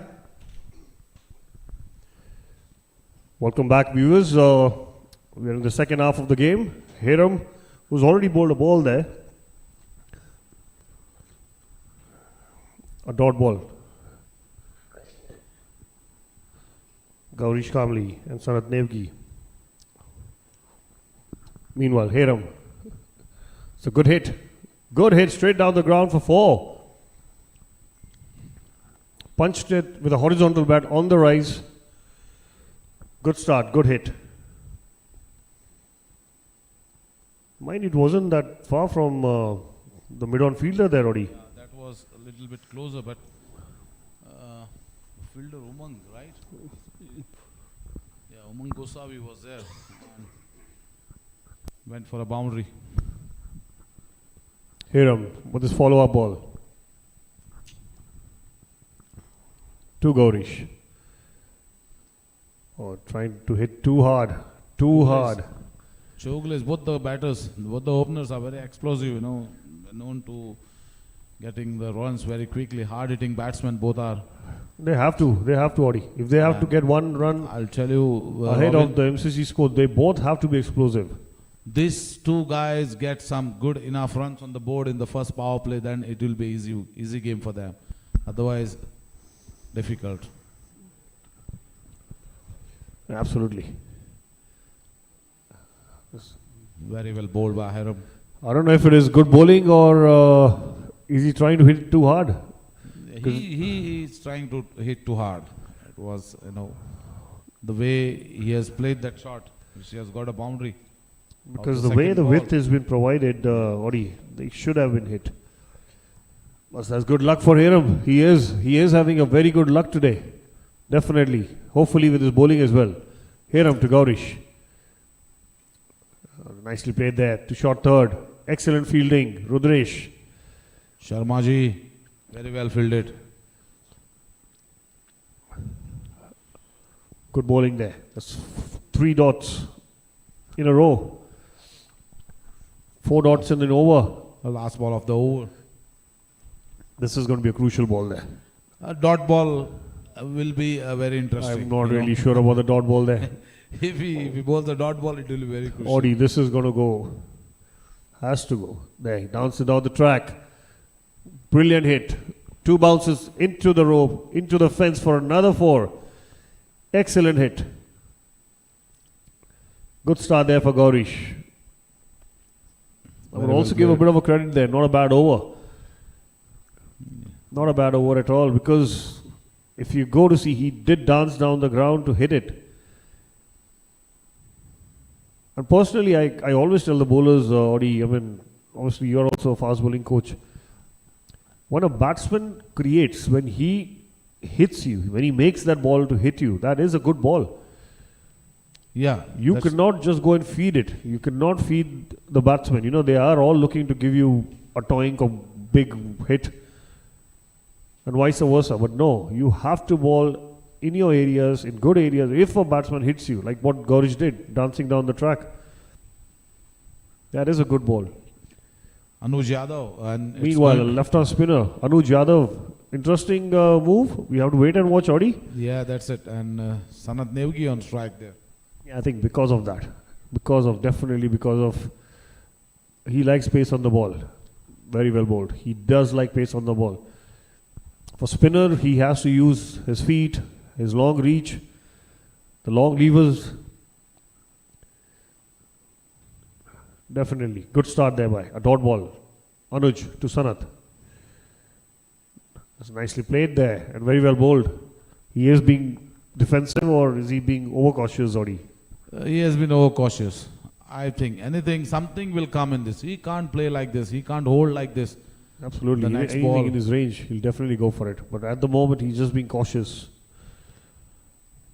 Welcome back, viewers. We're in the second half of the game. Hiram, who's already bowled a ball there. A dot ball. Gaurish Kamli and Sanat Nevgi. Meanwhile, Hiram. It's a good hit. Good hit straight down the ground for 4. Punched it with a horizontal bat on the rise. Good start, good hit. Mind, it wasn't that far from the mid-on fielder there, Odi. Yeah, that was a little bit closer, but fielder Umang, right? Yeah, Umang Gosavi was there. And went for a boundary. Hiram with his follow-up ball. To Gaurish. Oh, trying to hit too hard. Too hard. Chowgule, both the batters, both the openers are very explosive, you know, known to getting the runs very quickly. Hard-hitting batsmen both are. They have to, Odi. If they have to get one run I'll tell you, ahead Robin, of the MCC score, they both have to be explosive. these two guys get some good enough runs on the board in the first power play, then it will be easy game for them. Otherwise, difficult. Absolutely. Very well bowled by Hiram. I don't know if it is good bowling or is he trying to hit it too hard? He is trying to hit too hard. It was, you know, the way he has played that shot, which he has got a boundary. Because the way the width has been provided, Odi, they should have been hit. But that's good luck for Hiram. He is having a very good luck today. Definitely. Hopefully with his bowling as well. Hiram to Gaurish. Nicely played there to short third. Excellent fielding. Rudresh. Sharmaji, very well fielded. Good bowling there. That's 3 dots in a row. 4 dots in an over. The last ball of the over. This is going to be a crucial ball there. A dot ball will be very interesting. I'm not really sure about the dot ball there. If he bowls the dot ball, it will be very crucial. Odi, this is going to go. Has to go. There, he danced it down the track. Brilliant hit. 2 bounces into the rope, into the fence for another 4. Excellent hit. Good start there for Gaurish. I would also give a bit of a credit there. Not a bad over. Not a bad over at all, because if you go to see, he did dance down the ground to hit it. And personally, I always tell the bowlers, Odi, I mean, obviously you're also a fast bowling coach. When a batsman creates, when he hits you, when he makes that ball to hit you, that is a good ball. Yeah. You cannot just go and feed it. You cannot feed the batsmen. You know, they are all looking to give you a toink or big hit and vice versa. But no, you have to bowl in your areas, in good areas. If a batsman hits you, like what Gaurish did, dancing down the track, that is a good ball. Anuj Yadav. And Meanwhile, a left-arm spinner, Anuj Yadav. Interesting move. We have to wait and watch, Odi. Yeah, that's it. And Sanat Nevgi on strike there. Yeah, I think because of that. Definitely because of, he likes pace on the ball. Very well bowled. He does like pace on the ball. For spinner, he has to use his feet, his long reach, the long levers. Definitely. Good start there by a dot ball. Anuj to Sanat. That's nicely played there and very well bowled. He is being defensive or is he being overcautious, Odi? He has been overcautious. I think something will come in this. He can't play like this. He can't hold like this. Absolutely. The next Anything ball. in his range, he'll definitely go for it. But at the moment, he's just being cautious.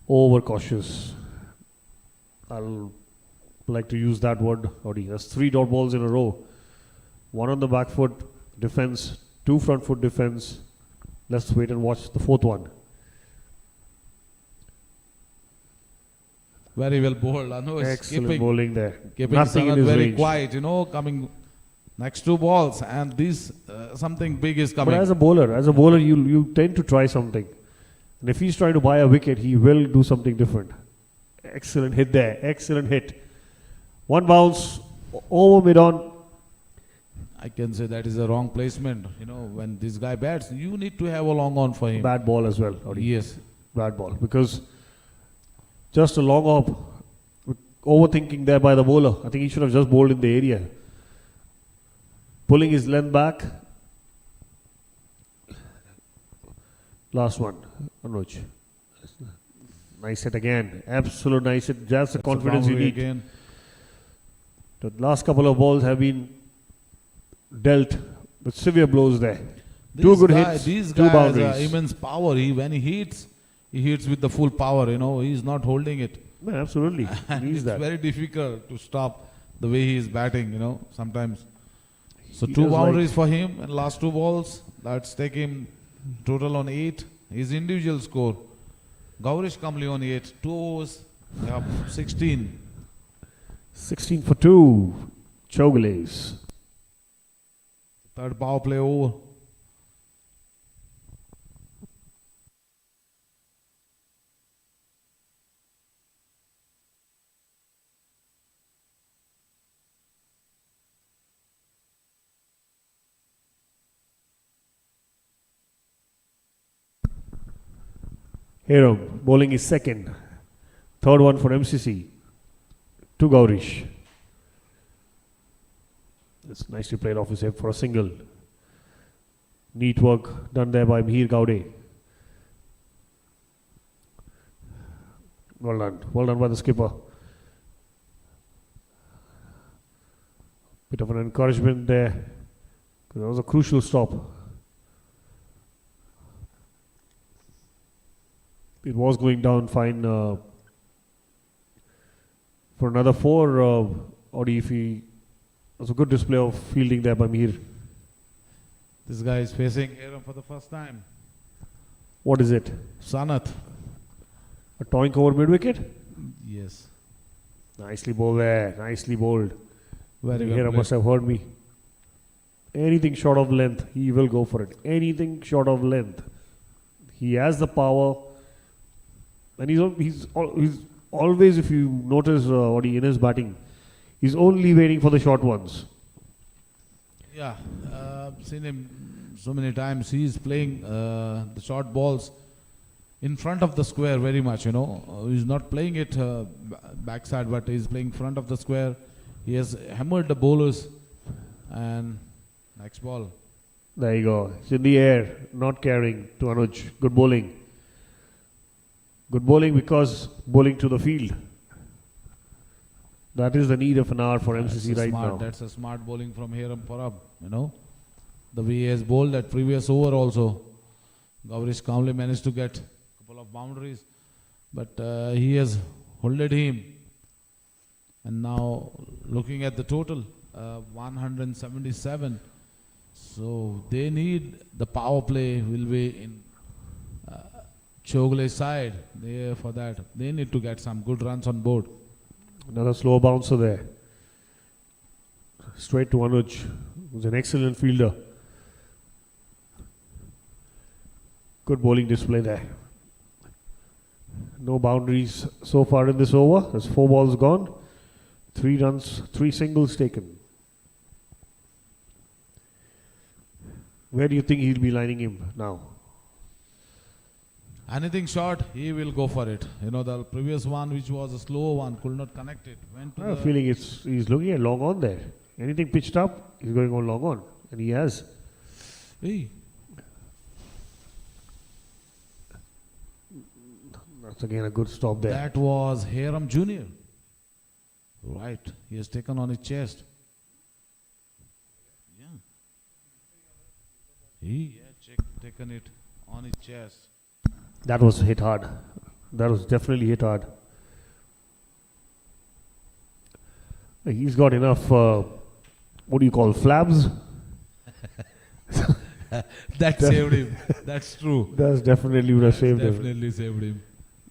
Overcautious. I'll like to use that word, Odi. That's 3 dot balls in a row. 1 on the back foot, defense. 2 front foot defense. Let's wait and watch the 4th one. Very well bowled. Anu is Excellent keeping bowling there. Keeping Nothing in Sanat his very range. quiet, you know, coming Next 2 balls, and this something big is But coming. as a bowler, you tend to try something. And if he's trying to buy a wicket, he will do something different. Excellent hit there. Excellent hit. One bounce over mid-on. I can say that is a wrong placement. When this guy bats, you need to have a long on for him. Bad ball as well. Audi. Yes. Bad ball. Because just a long off, overthinking there by the bowler. I think he should have just bowled in the area. Pulling his length back. Last one. Anuj. Nice hit again. Absolute nice hit. Just the confidence you need. Again. The last couple of balls have been dealt with severe blows there. Two good hits, These two guys boundaries. has immense power. When he hits with the full power. He's not holding it. Yeah, absolutely. And He's it's that. very difficult to stop the way he is batting. Sometimes. So He 2 does boundaries for him and last 2 balls. Let's take him total on 8. His individual score. Gaurish Kamli on 8. 2 overs. 16. 16 for 2. Chowgules. Third power play over. Hero bowling is second. Third one for MCC. To Gaurish. It's nicely played off his hip for a single. Neat work done there by Mihir Gaude. Well done. Well done by the skipper. Bit of an encouragement there. That was a crucial stop. It was going down fine for another 4. Audi, if he was a good display of fielding there by Mihir. This guy is facing Aram for the first time. What is it? Sanath. A toink over mid wicket? Yes. Nicely bowled there. Nicely bowled. Very Mihir well must played. have heard me. Anything short of length, he will go for it. Anything short of length. He has the power. And he's always, if you notice, Audi, in his batting, he's only waiting for the short ones. Yeah. I've seen him so many times. He's playing the short balls in front of the square very much, He's not playing it backside, but he's playing front of the square. He has hammered the bowlers. And next ball. There you go. It's in the air, not carrying to Anuj. Good bowling. Good bowling because bowling to the field. That is the need of an hour for MCC right now. That's a smart bowling from Hiram Parab, The way he has bowled that previous over also. Gaurish calmly managed to get a couple of boundaries. But he has holded him. And now looking at the total, 177. So they need the power play will be in Chowgule's side. For that, they need to get some good runs on board. Another slow bouncer there. Straight to Anuj, who's an excellent fielder. Good bowling display there. No boundaries so far in this over. There's 4 balls gone. 3 runs, 3 singles taken. Where do you think he'll be lining him now? Anything short, he will go for it. The previous one, which was a slower one, could not connect it. Went to I have a feeling he's looking at long on there. Anything pitched up, he's going on long on. And he has. Hey. That's again a good stop there. That was Hiram Jr. Right. He has taken on his chest. Yeah. He had taken it on his chest. That was hit hard. That was definitely hit hard. He's got enough, what do you call, flabs? That saved him. That's true. That's definitely would have saved him. Definitely saved him.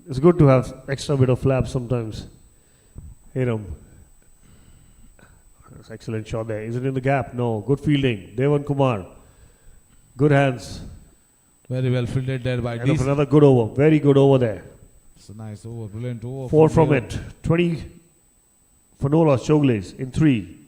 It's good to have extra bit of flabs sometimes. Hiram. That's excellent shot there. Is it in the gap? No. Good fielding. Devan Kumar. Good hands. Very well fielded there by End of DC. another good over. Very good over there. It's a nice over, brilliant over. 4 from Devan. it. 20 for no loss. Chowgule's in 3.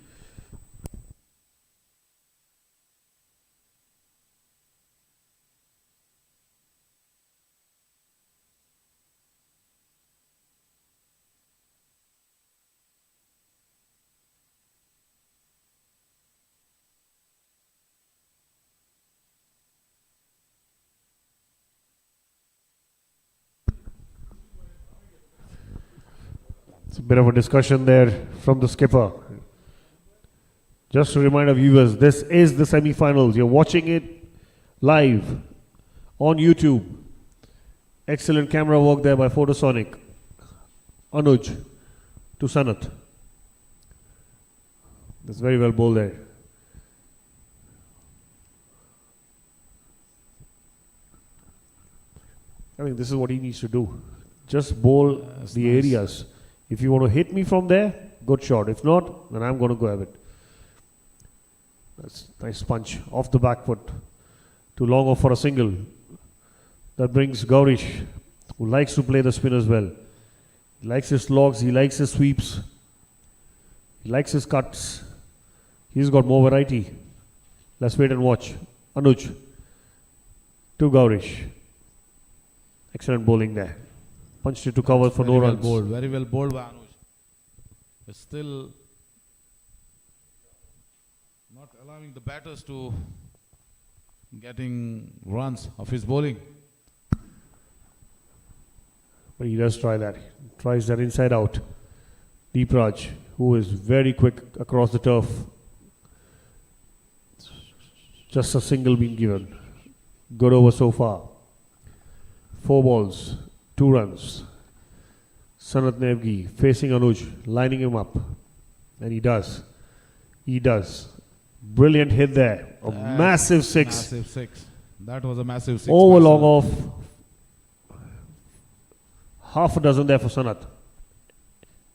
It's a bit of a discussion there from the skipper. Just to remind our viewers, this is the semi-finals. You're watching it live on YouTube. Excellent camera work there by Photosonic. Anuj to Sanat. That's very well bowled there. I mean, this is what he needs to do. Just bowl That's the nice. areas. If you want to hit me from there, good shot. If not, then I'm going to go have it. That's nice punch off the back foot. Too long off for a single. That brings Gaurish, who likes to play the spin as well. He likes his logs, he likes his sweeps, he likes his cuts. He's got more variety. Let's wait and watch. Anuj to Gaurish. Excellent bowling there. Punched it to cover for no Very well runs. bowled, very well bowled by Anuj. But still not allowing the batters to getting runs of his bowling. But he does try that. Tries that inside out. Deep Raj, who is very quick across the turf. Just a single being given. Good over so far. 4 balls, 2 runs. Sanat Nevi facing Anuj, lining him up. And he does. He does. Brilliant hit there. A massive 6. Massive 6. That was a massive 6. Over by long Sanat. off. Half a dozen there for Sanat.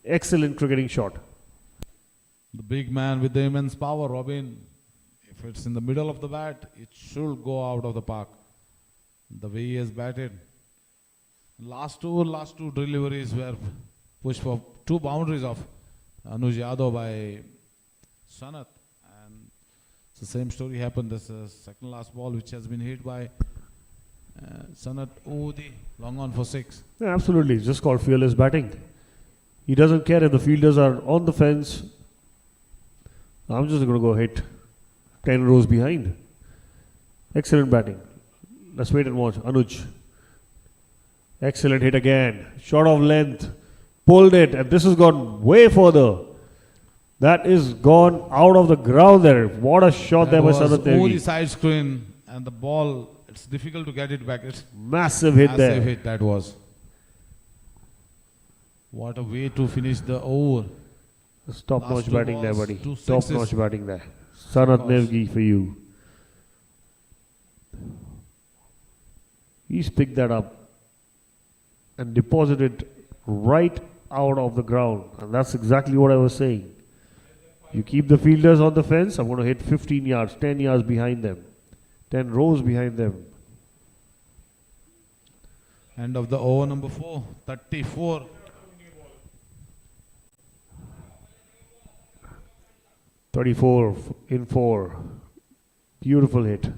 Excellent cricketing shot. The big man with the immense power, Robin. If it's in the middle of the bat, it should go out of the park. The way he has batted. Last two deliveries were pushed for 2 boundaries of Anuj Yadav by Sanat. And it's the same story happened. This second last ball which has been hit by Sanat Udi, long on for 6. Yeah, absolutely. It's just called fearless batting. He doesn't care if the fielders are on the fence. I'm just going to go hit 10 rows behind. Excellent batting. Let's wait and watch. Anuj. Excellent hit again. Shot of length. Pulled it. And this has gone way further. That is gone out of the ground there. What a shot there by Sanat Over the Nevi. side screen and the ball, it's difficult to get it back. It's Massive hit there. massive hit that was. What a way to finish the over. Top Last notch 2 batting there, balls, buddy. 2 Top sixes. notch batting there. Sanat course. Nevi for you. He's picked that up and deposited right out of the ground. And that's exactly what I was saying. You keep the fielders on the fence, I'm going to hit 15 yards, 10 yards behind them, 10 rows behind them. End of the over number 4, 34. .34 in 4. Beautiful hit.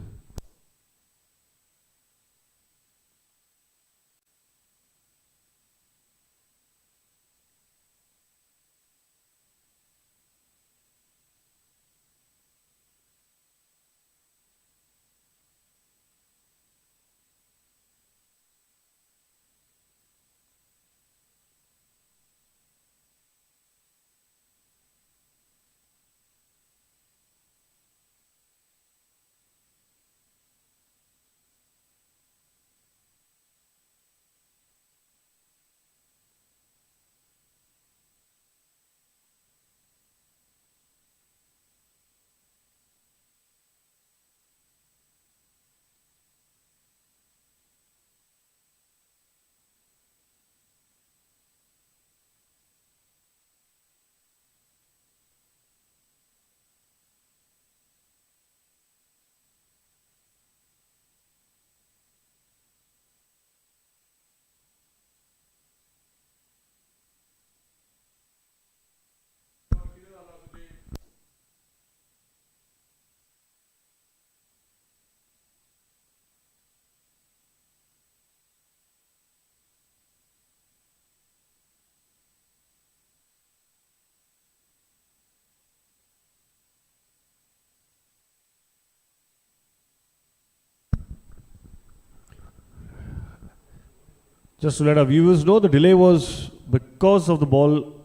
Just to let our viewers know, the delay was because of the ball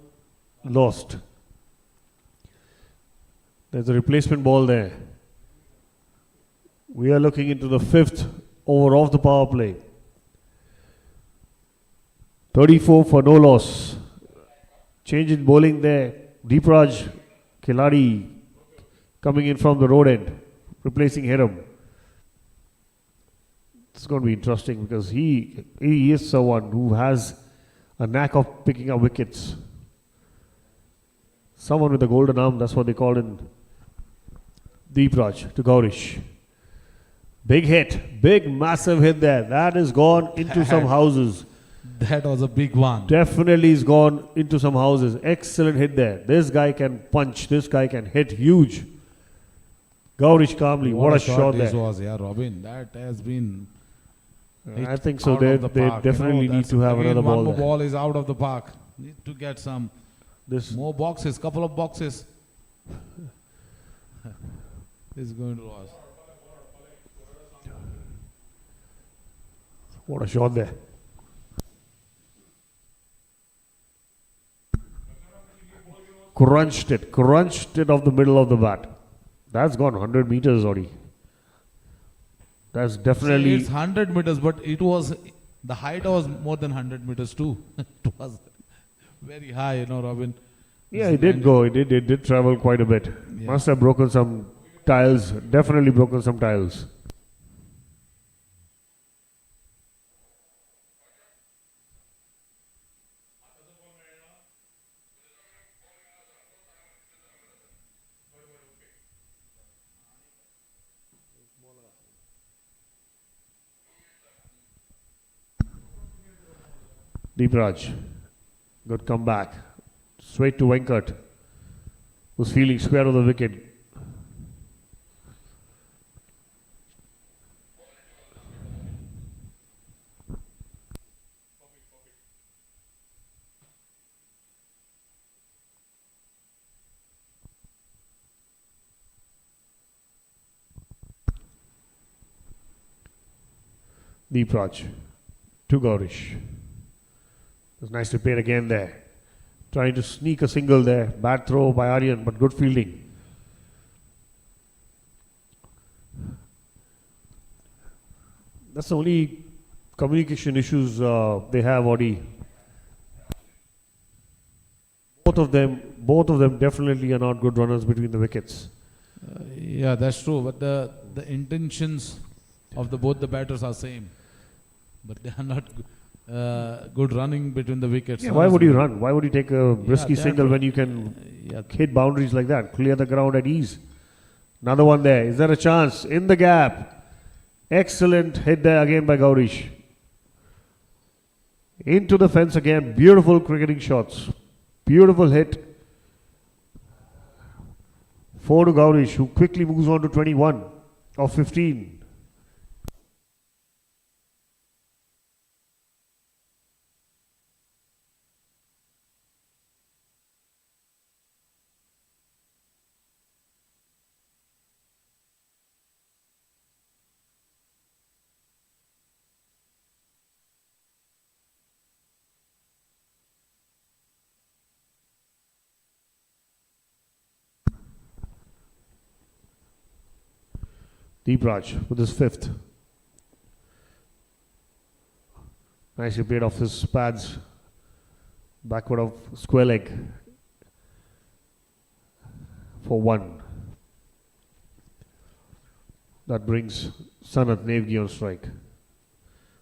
lost. There's a replacement ball there. We are looking into the 5th over of the power play. 34 for no loss. Change in bowling there. Deepraj Khiladi coming in from the road end, replacing Hiram. It's going to be interesting because he is someone who has a knack of picking up wickets. Someone with a golden arm, that's what they call in Deepraj to Gaurish. Big hit, big massive hit there. That has gone into some houses. That was a big one. Definitely has gone into some houses. Excellent hit there. This guy can punch, this guy can hit huge. Gaurish calmly, what a shot this there. was, yeah, Robin. That has been. I think so. They definitely need to have another ball. One more there. ball is out of the park. Need to get some more boxes, couple of boxes. Is going to lose. What a shot there. Crunched it off the middle of the bat. That's gone 100 meters already. That's definitely. It's 100 meters, but it was, the height was more than 100 meters too. It was very high, you know, Robin. Yeah, it did go. It did travel quite a bit. Yeah. Must have broken some tiles. Definitely broken some tiles. Deepraj, good comeback. Straight to Venkat, who's feeling square of the wicket. Deepraj to Gaurish. It was nice to play again there. Trying to sneak a single there. Bad throw by Aryan, but good fielding. That's the only communication issues they have, Audi. Both of them definitely are not good runners between the wickets. Yeah, that's true. But the intentions of both the batters are same. But they are not good running between the wickets. Yeah, why would you run? Why would you take a risky single when you can hit boundaries like that? Clear the ground at ease. Another one there. Is there a chance? In the gap. Excellent hit there again by Gaurish. Into the fence again. Beautiful cricketing shots. Beautiful hit. 4 to Gaurish, who quickly moves on to 21 of 15. Deepraj with his 5th. Nicely played off his pads. Backward of square leg for 1. That brings Sanat Nevi on strike,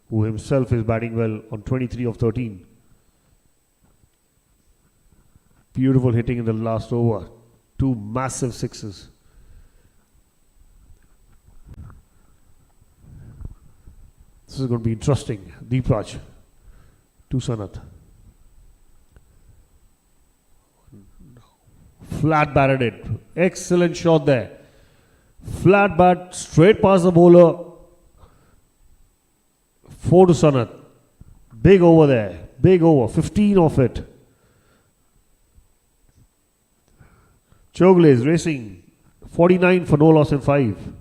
who himself is batting well on 23 of 13. Beautiful hitting in the last over. 2 massive sixes. This is going to be interesting. Deepraj to Sanat. Flat batted it. Excellent shot there. Flat bat, straight past the bowler. 4 to Sanat. Big over there. Big over. 15 of it. Chowgule is racing. 49 for no loss in 5.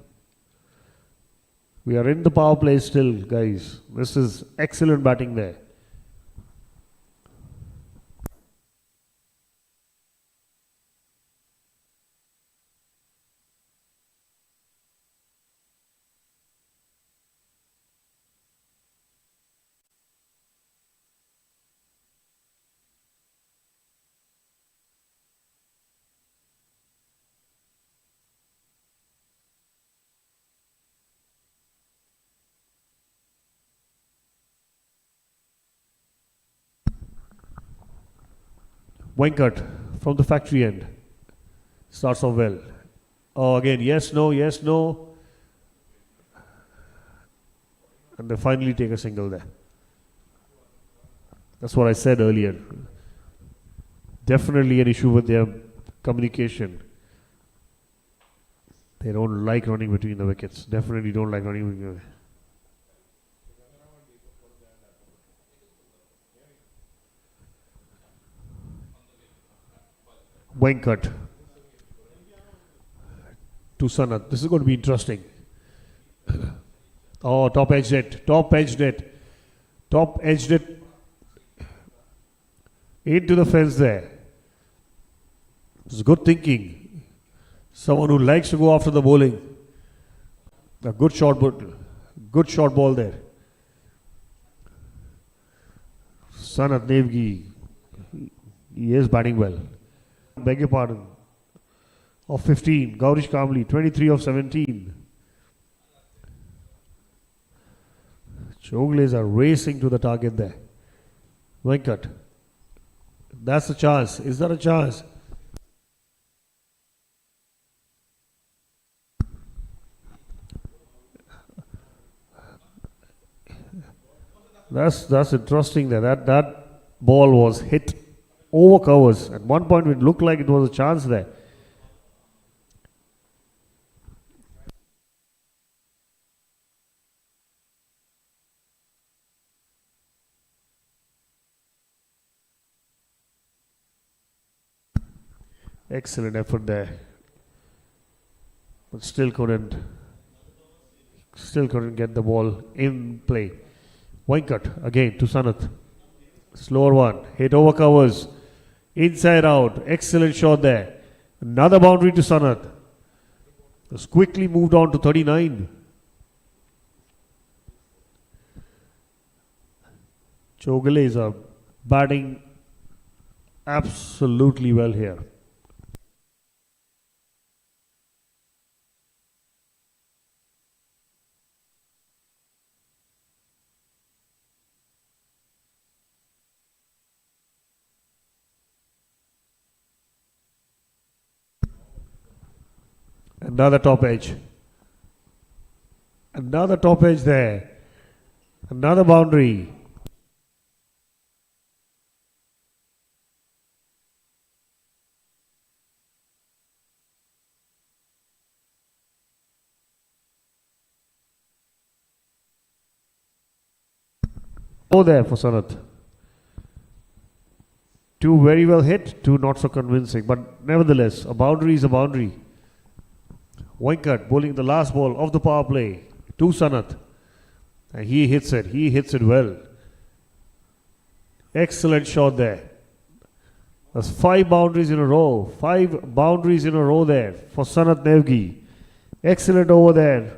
We are in the power play still, guys. This is excellent batting there. Venkat from the factory end starts off well. Oh, again, yes, no, yes, no. And they finally take a single there. That's what I said earlier. Definitely an issue with their communication. They don't like running between the wickets. Definitely don't like running between the wickets. Venkat to Sanat. This is going to be interesting. Oh, top edged it. Top edged it. Top edged it into the fence there. It's good thinking. Someone who likes to go after the bowling. A good short ball there. Sanat Nevi, he is batting well. Beg your pardon. Of 15, Gaurish Kamli, 23 of 17. Chowgules are racing to the target there. Venkat. That's a chance. Is that a chance? That's interesting there. That ball was hit over covers. At one point it looked like it was a chance there. Excellent effort there. But still couldn't get the ball in play. Venkat again to Sanat. Slower one. Hit over covers. Inside out. Excellent shot there. Another boundary to Sanat. Has quickly moved on to 39. Chowgules are batting absolutely well here. Another top edge. Another top edge there. Another boundary. Oh, there for Sanat. Two very well hit, two not so convincing, but nevertheless, a boundary is a boundary. Venkat bowling the last ball of the power play to Sanat. And he hits it well. Excellent shot there. That's 5 boundaries in a row. 5 boundaries in a row there for Sanat Nevi. Excellent over there.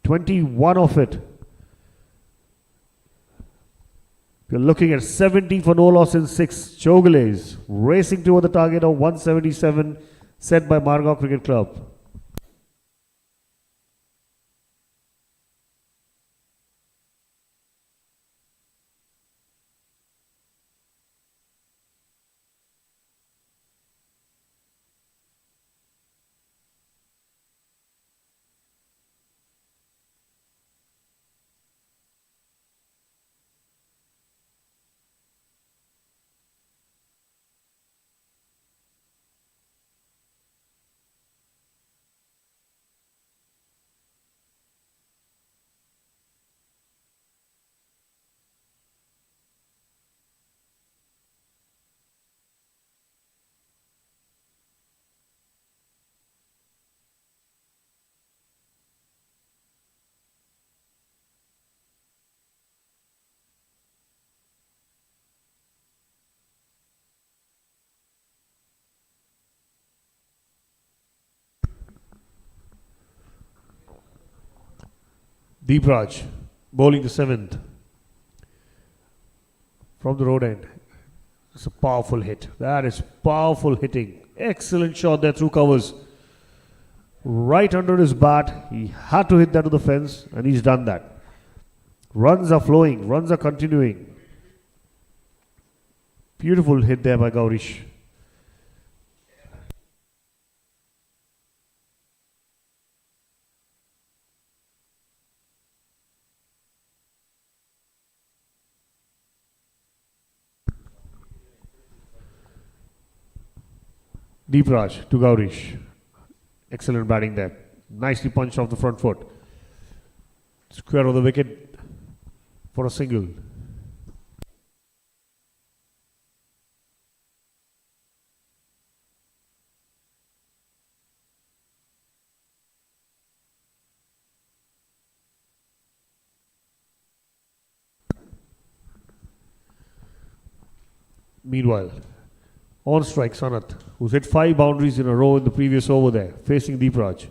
21 of it. We're looking at 70 for no loss in 6. Chowgules racing toward the target of 177 set by Margao Cricket Club. Deep Raj bowling the 7th from the road end. It's a powerful hit. That is powerful hitting. Excellent shot there through covers. Right under his bat. He had to hit that to the fence and he's done that. Runs are flowing. Runs are continuing. Beautiful hit there by Gaurish. Deep Raj to Gaurish. Excellent batting there. Nicely punched off the front foot. Square of the wicket for a single. Meanwhile, on strike Sanat, who's hit 5 boundaries in a row in the previous over there, facing Deep Raj.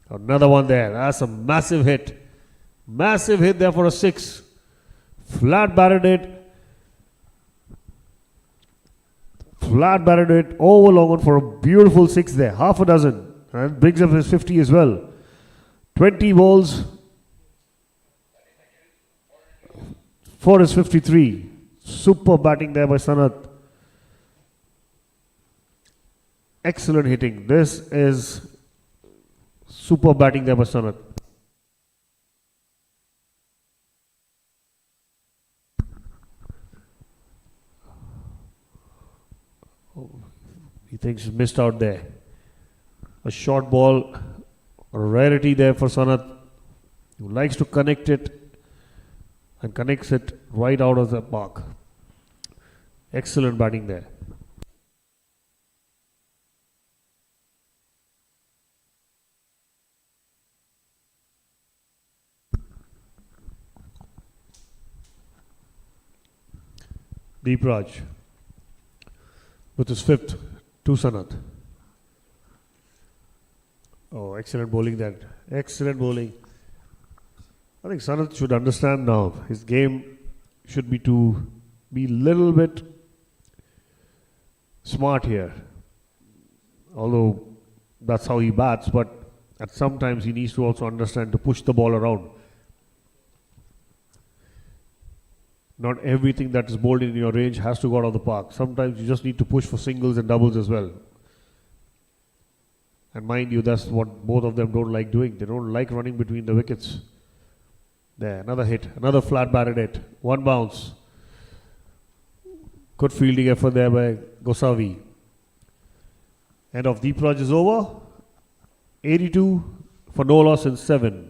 Another one there. That's a massive hit. Massive hit there for a 6. Flat batted it. Flat batted it. Over long on for a beautiful 6 there. Half a dozen. And brings up his 50 as well. 20 balls for his 53. Super batting there by Sanat. Excellent hitting. This is super batting there by Sanat. Oh, he thinks he's missed out there. A short ball, a rarity there for Sanat, who likes to connect it and connects it right out of the park. Excellent batting there. Deep Raj with his 5th to Sanat. Oh, excellent bowling there. Excellent bowling. I think Sanat should understand now. His game should be to be a little bit smart here. Although that's how he bats, but at sometimes he needs to also understand to push the ball around. Not everything that is bowled in your range has to go out of the park. Sometimes you just need to push for singles and doubles as well. And mind you, that's what both of them don't like doing. They don't like running between the wickets. There, another hit, another flat batted hit. 1 bounce. Good fielding effort there by Gosavi. End of Deep Raj is over. 82 for no loss in 7.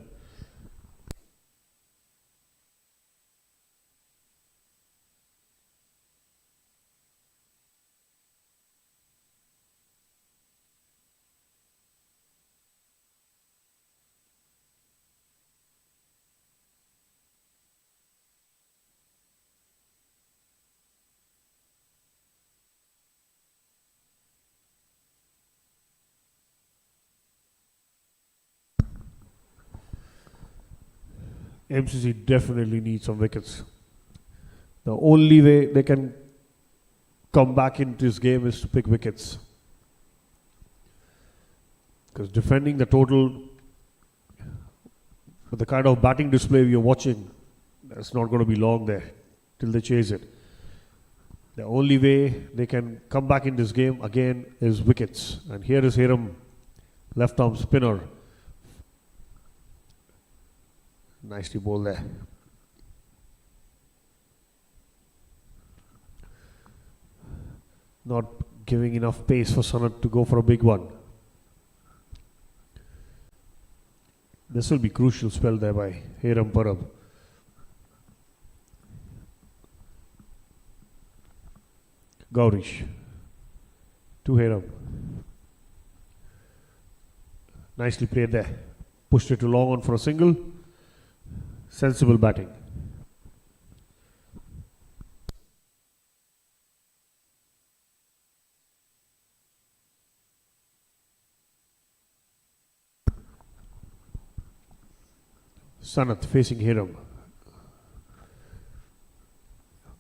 MCC definitely needs some wickets. The only way they can come back into this game is to pick wickets. Because defending the total with the kind of batting display we are watching, that's not going to be long there till they chase it. The only way they can come back in this game again is wickets. And here is Hiram, left arm spinner. Nicely bowled there. Not giving enough pace for Sanat to go for a big one. This will be crucial spell there by Hiram Parab. Gaurish to Hiram. Nicely played there. Pushed it to long on for a single. Sensible batting. Sanat facing Hiram.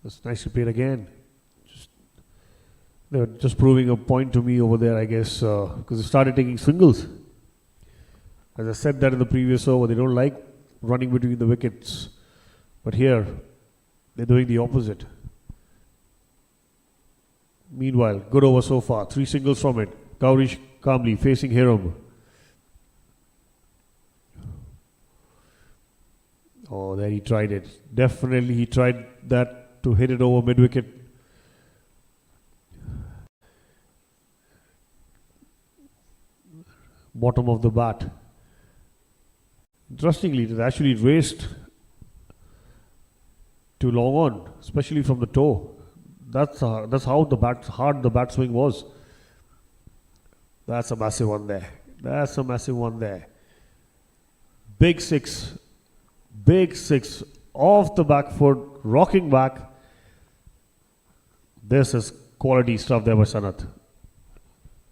That's nicely played again. They're just proving a point to me over there, I guess, because they started taking singles. As I said that in the previous over, they don't like running between the wickets. But here, they're doing the opposite. Meanwhile, good over so far. 3 singles from it. Gaurish calmly facing Hiram. Oh, there he tried it. Definitely he tried that to hit it over mid-wicket. Bottom of the bat. Interestingly, it actually raced to long on, especially from the toe. That's how hard the bat swing was. That's a massive one there. That's a massive one there. Big six off the back foot, rocking back. This is quality stuff there by Sanat.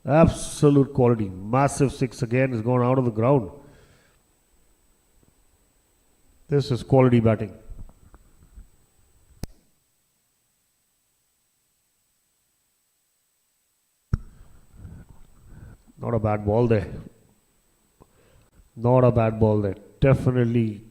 Absolute quality. Massive six again has gone out of the ground. This is quality batting. Not a bad ball there. Not a bad ball there. Definitely.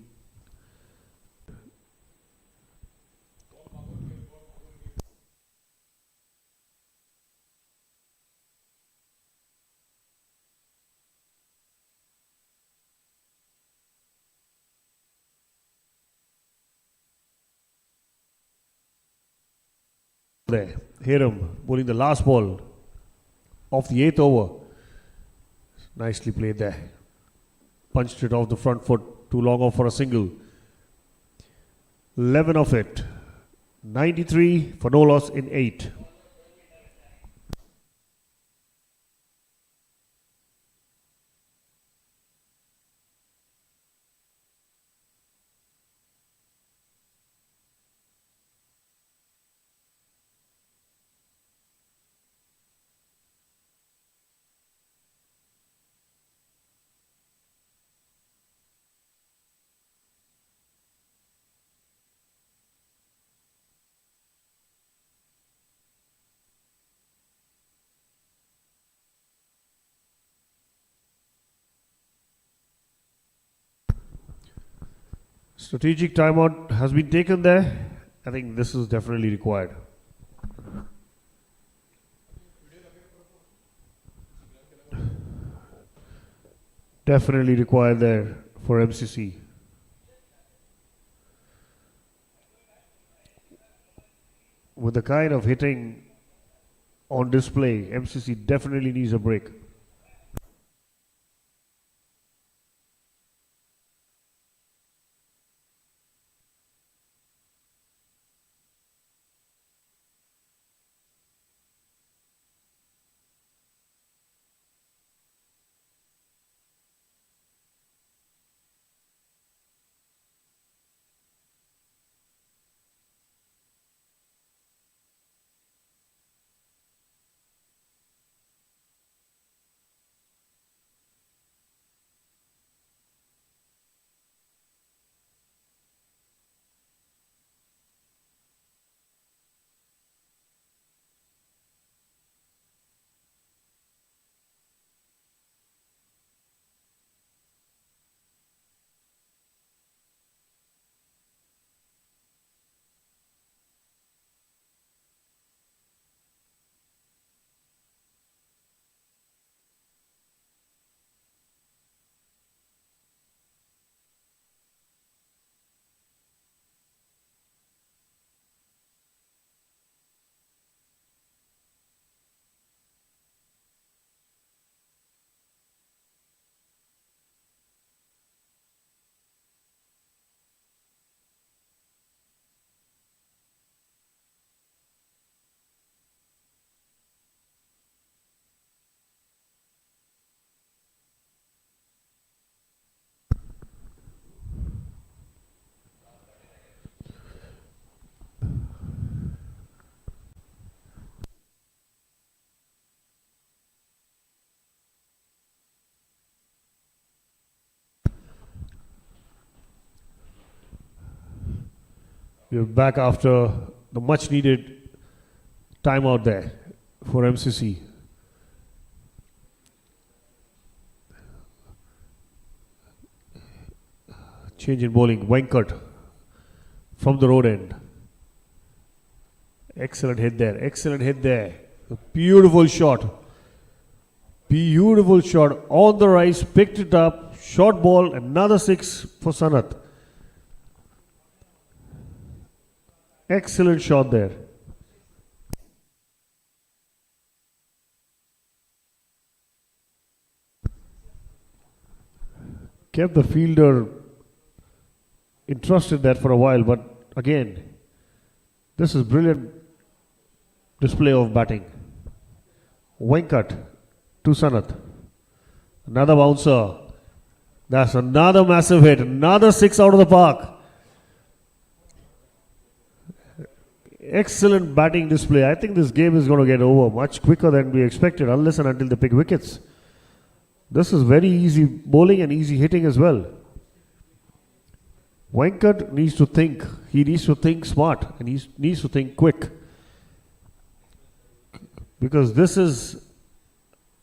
There. Hiram bowling the last ball of the 8th over. Nicely played there. Punched it off the front foot. Too long off for a single. 11 of it. 93 for no loss in 8. Strategic timeout has been taken there. I think this is definitely required. Definitely required there for MCC. With the kind of hitting on display, MCC definitely needs a break. We're back after the much needed timeout there for MCC. Change in bowling. Venkat from the road end. Excellent hit there. Excellent hit there. A beautiful shot. Beautiful shot on the rise, picked it up, short ball, another 6 for Sanat. Excellent shot there. Kept the fielder interested there for a while, but again, this is brilliant display of batting. Venkat to Sanat. Another bouncer. That's another massive hit. Another 6 out of the park. Excellent batting display. I think this game is going to get over much quicker than we expected, unless and until they pick wickets. This is very easy bowling and easy hitting as well. Venkat needs to think. He needs to think smart and he needs to think quick. Because this is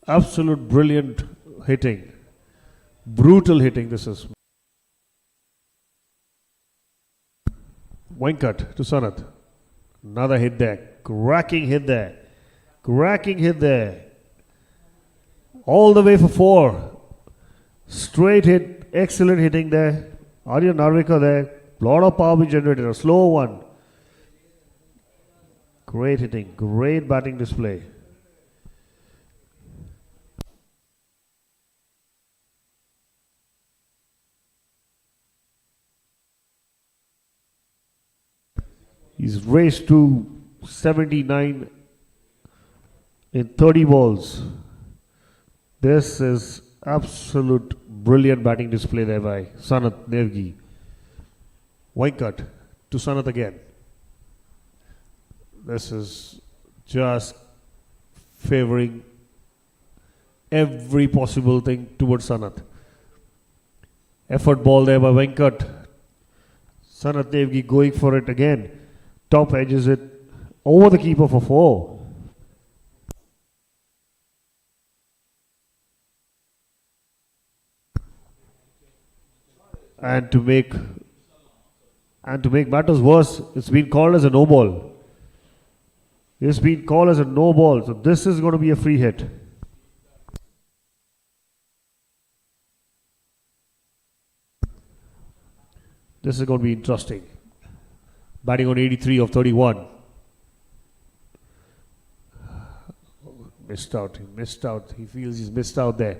absolute brilliant hitting. Brutal hitting this is. Venkat to Sanat. Another hit there. Cracking hit there. Cracking hit there. All the way for 4. Straight hit. Excellent hitting there. Arya Narvika there. Lot of power being generated. A slow one. Great hitting. Great batting display. He's raced to 79 in 30 balls. This is absolute brilliant batting display there by Sanat Nevi. Venkat to Sanat again. This is just favoring every possible thing towards Sanat. Effort ball there by Venkat. Sanat Nevi going for it again. Top edges it over the keeper for 4. And to make matters worse, it's been called as a no ball. It's been called as a no ball, so this is going to be a free hit. This is going to be interesting. Batting on 83 of 31. Missed out. He missed out. He feels he's missed out there.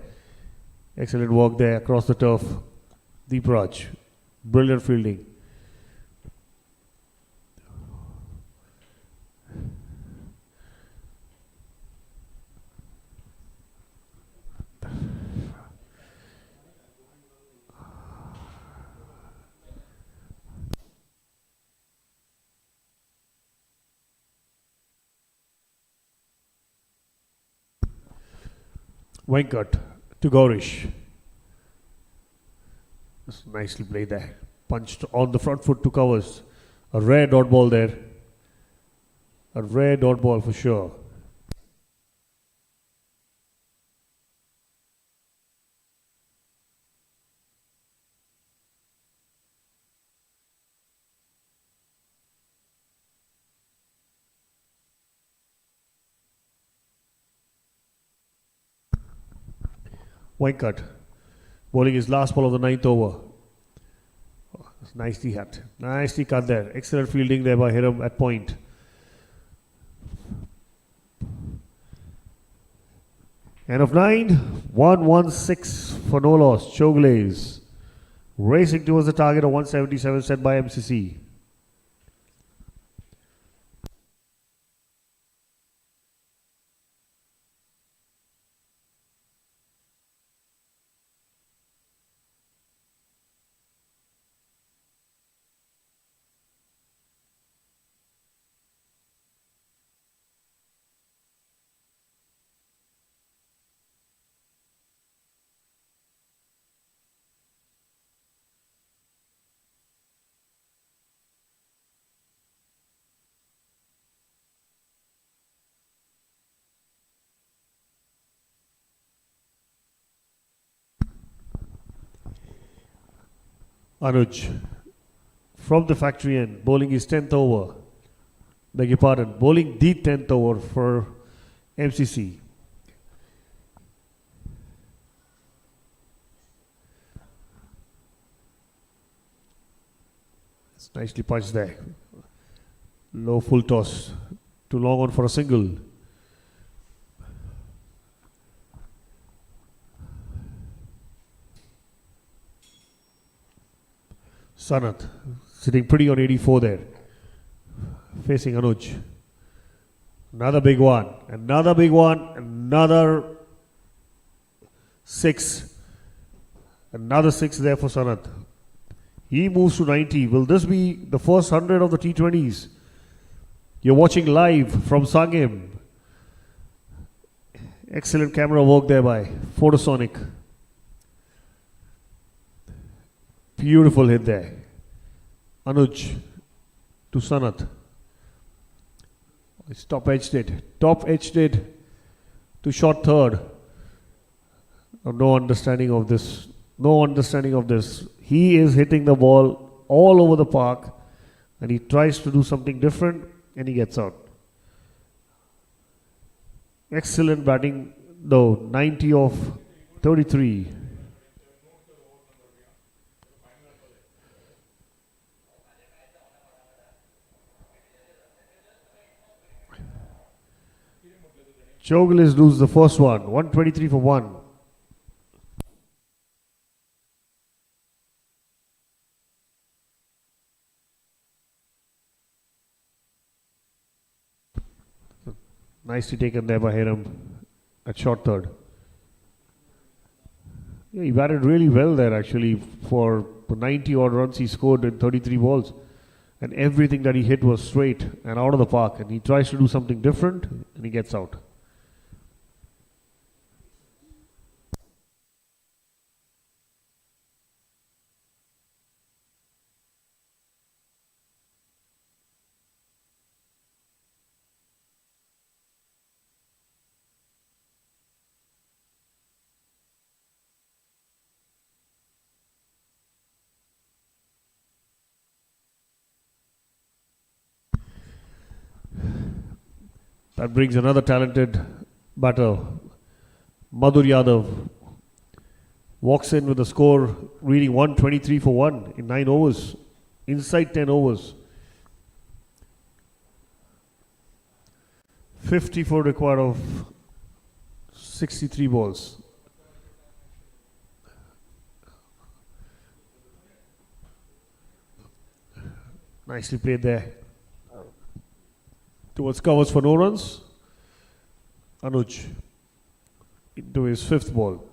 Excellent work there across the turf. Deep Raj. Brilliant fielding. Venkat to Gaurish. Just nicely played there. Punched on the front foot to covers. A rare dot ball there. A rare dot ball for sure. Venkat bowling his last ball of the 9th over. Oh, nicely hit. Nicely cut there. Excellent fielding there by Hiram at point. End of 9. 116 for no loss. Chowgule racing towards the target of 177 set by MCC. Anuj from the factory end, bowling his 10th over. Beg your pardon, bowling the 10th over for MCC. It's nicely punched there. Low full toss. Too long on for a single. Sanath sitting pretty on 84 there. Facing Anuj. Another big one. Another big one. Another 6. Another 6 there for Sanath. He moves to 90. Will this be the first 100 of the T20s? You're watching live from Sanguem. Excellent camera work there by Photosonic. Beautiful hit there. Anuj to Sanath. It's top edged it. Top edged it to short third. No understanding of this. No understanding of this. He is hitting the ball all over the park and he tries to do something different and he gets out. Excellent batting though. 90 of 33. Chowgule loses the first one. 123 for 1. Nicely taken there by Hiram at short third. Yeah, he batted really well there actually for the 90 odd runs he scored in 33 balls. And everything that he hit was straight and out of the park. And he tries to do something different and he gets out. That brings another talented batter, Madhur Yadav. Walks in with a score reading 123 for 1 in 9 overs, inside 10 overs. 54 required of 63 balls. Nicely played there. Towards covers for no runs. Anuj into his 5th ball.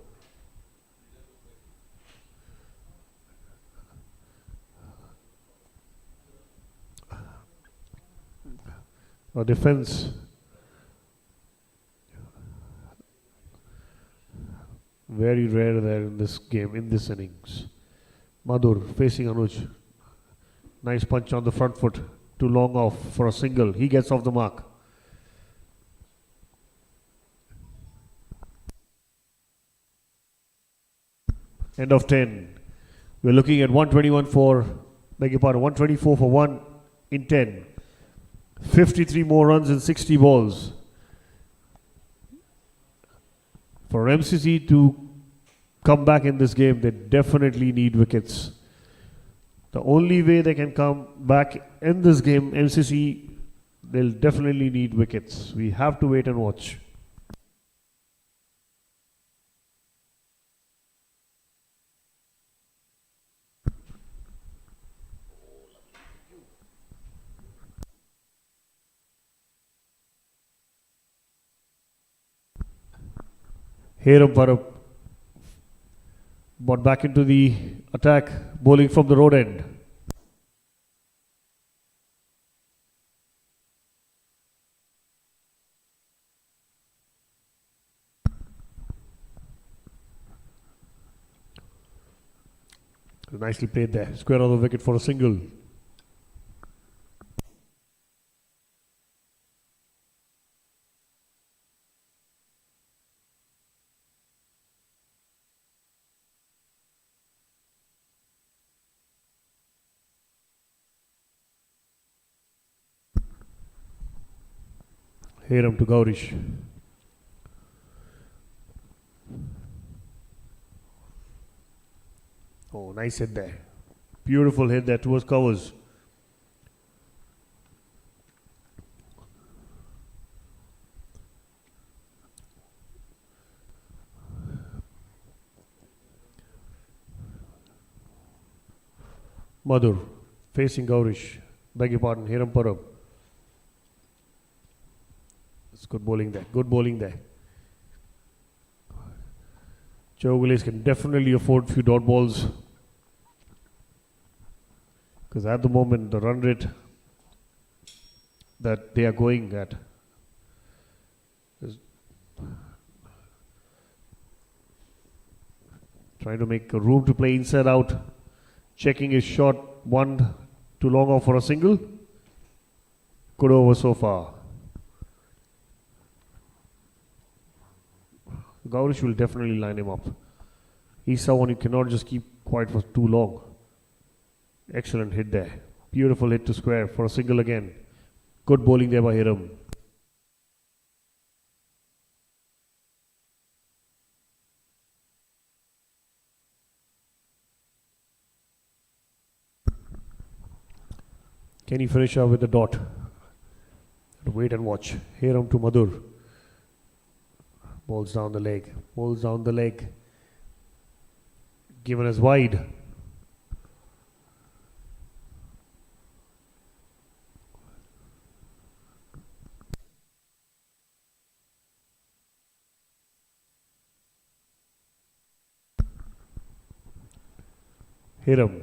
A defense. Very rare there in this game, in this innings. Madhur facing Anuj. Nice punch on the front foot. Too long off for a single. He gets off the mark. End of 10. We're looking at 121 for, beg your pardon, 124 for 1 in 10. 53 more runs in 60 balls. For MCC to come back in this game, they definitely need wickets. The only way they can come back in this game, MCC, they'll definitely need wickets. We have to wait and watch. Hiram Parab brought back into the attack, bowling from the road end. Nicely played there. Square on the wicket for a single. Hiram to Gaurish. Oh, nice hit there. Beautiful hit there towards covers. Madhur facing Gaurish. Beg your pardon, Hiram Parab. It's good bowling there. Good bowling there. Chowgule can definitely afford few dot balls. Because at the moment, the run rate that they are going at is trying to make a room to play inside out. Checking his shot, one too long off for a single. Good over so far. Gaurish will definitely line him up. He's someone you cannot just keep quiet for too long. Excellent hit there. Beautiful hit to square for a single again. Good bowling there by Hiram. Can he finish up with a dot? Wait and watch. Hiram to Madhur. Balls down the leg. Balls down the leg. Given as wide. Hiram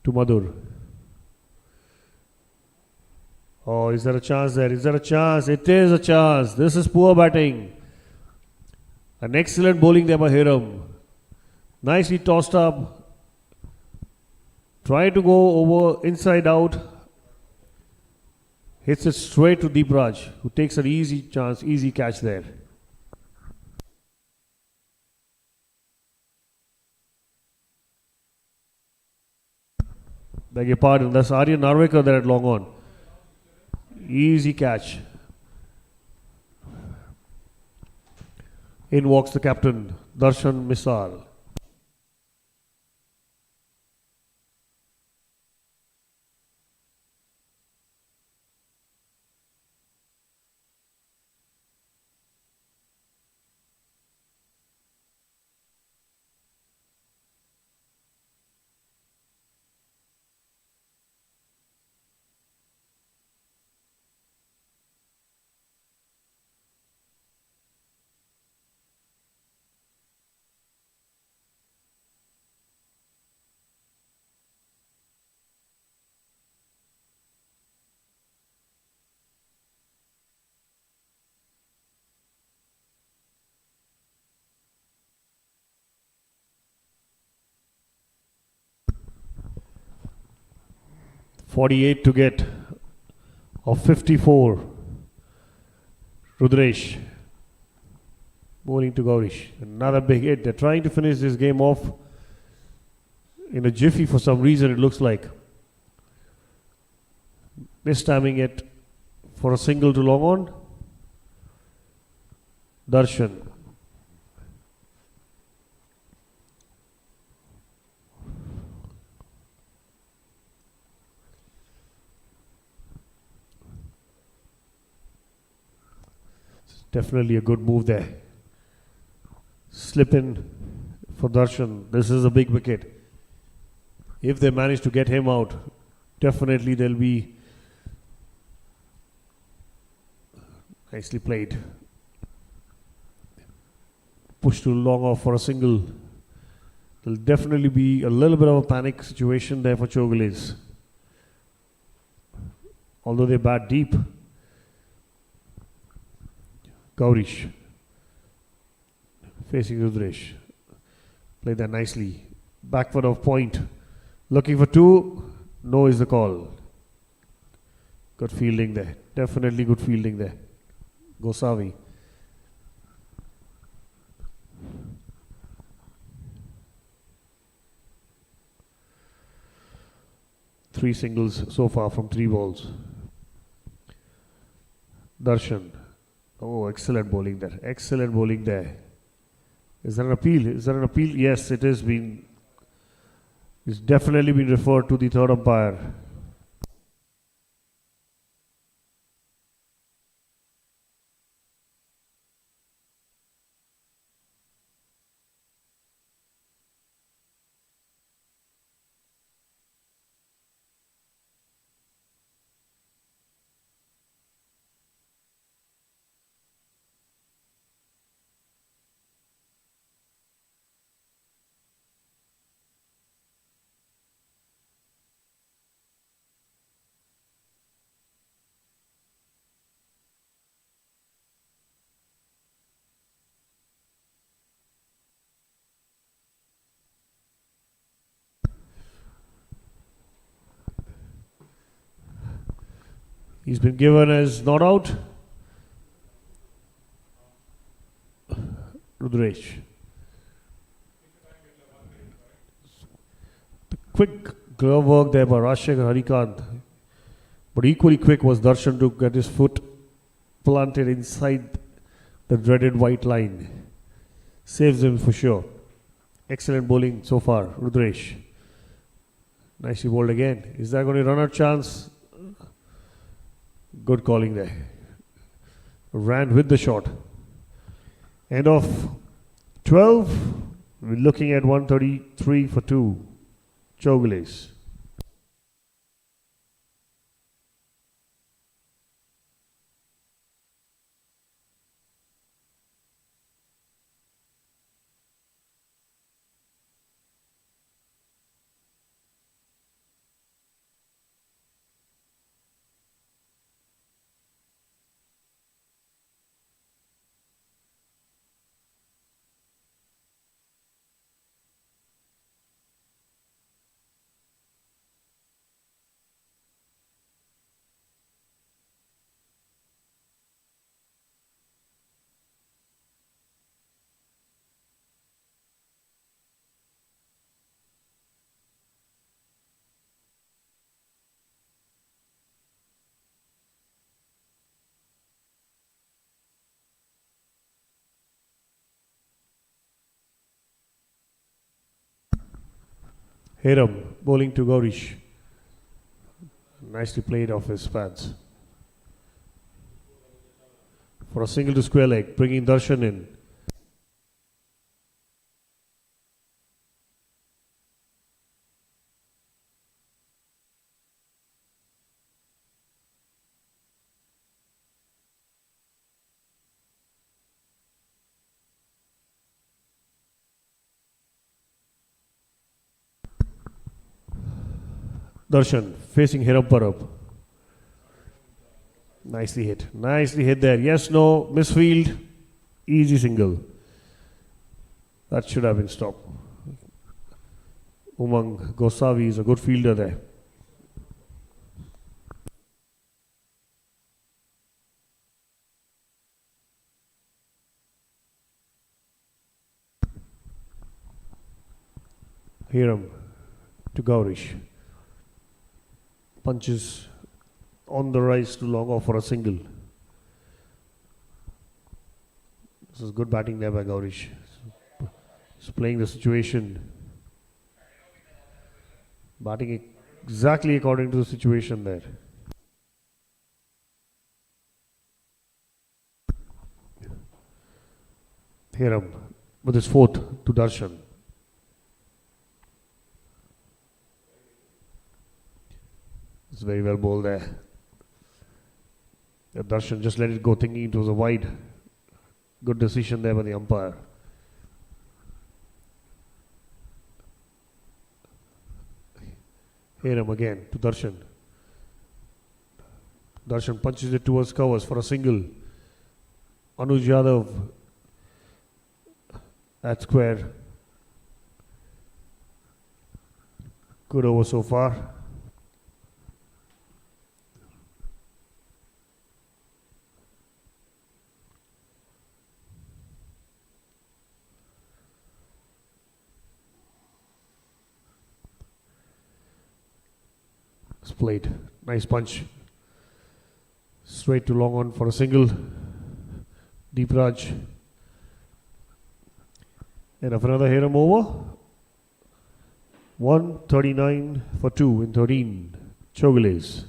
to Madhur. Oh, is there a chance there? Is there a chance? It is a chance. This is poor batting. An excellent bowling there by Hiram. Nicely tossed up. Try to go over inside out. Hits it straight to Deep Raj, who takes an easy chance, easy catch there. Beg your pardon, that's Aryan Narvekar there at long on. Easy catch. In walks the captain, Darshan Misal. .48 to get of 54. Rudresh bowling to Gaurish. Another big hit. They're trying to finish this game off in a jiffy for some reason, it looks like. Mistiming it for a single to long on. Darshan. Definitely a good move there. Slip in for Darshan. This is a big wicket. If they manage to get him out, definitely they'll be nicely played. Push too long off for a single. There'll definitely be a little bit of a panic situation there for Chowgules. Although they bat deep. Gaurish facing Rudresh. Played that nicely. Back foot of point. Looking for two. No is the call. Good fielding there. Definitely good fielding there. Gosavi. Three singles so far from 3 balls. Darshan. Oh, excellent bowling there. Excellent bowling there. Is there an appeal? Is there an appeal? Yes, it has been He's definitely been referred to the third umpire. He's been given as not out. Rudresh. The quick glove work there by Rashek Harikant. But equally quick was Darshan to get his foot planted inside the dreaded white line. Saves him for sure. Excellent bowling so far, Rudresh. Nicely bowled again. Is that going to run out chance? Good calling there. Ran with the shot. End of 12. We're looking at 133 for 2. Chowgules. Hiram bowling to Gaurish. Nicely played off his pads. For a single to square leg, bringing Darshan in. Darshan facing Hiram Parab. Nicely hit. Nicely hit there. Yes, no, misfield. Easy single. That should have been stopped. Umang Gosavi is a good fielder there. Hiram to Gaurish. Punches on the rise to long off for a single. This is good batting there by Gaurish. He's playing the situation. Batting exactly according to the situation there. Hiram with his fourth to Darshan. It's very well bowled there. Darshan just let it go, thinking it was a wide. Good decision there by the umpire. Hiram again to Darshan. Darshan punches it towards covers for a single. Anuj Yadav at square. Good over so far. Played. Nice punch. Straight to long on for a single. Deep Raj. And of another Hiram over. 139 for 2 in 13. Chowgules.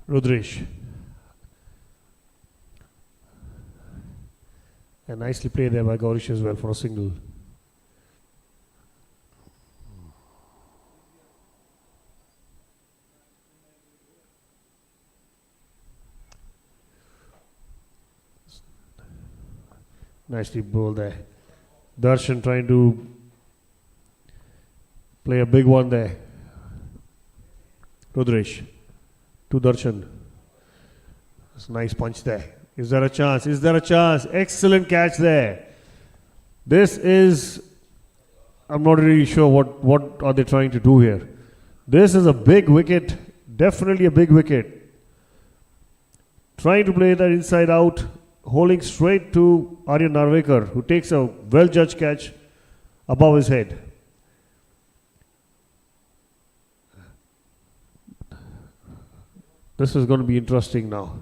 Rudresh. And nicely played there by Gaurish as well for a single. Nicely bowled there. Darshan trying to play a big one there. Rudresh to Darshan. That's a nice punch there. Is there a chance? Is there a chance? Excellent catch there. This is, I'm not really sure what are they trying to do here. This is a big wicket. Definitely a big wicket. Trying to play that inside out. Holding straight to Aryan Narvekar, who takes a well-judged catch above his head. This is going to be interesting now.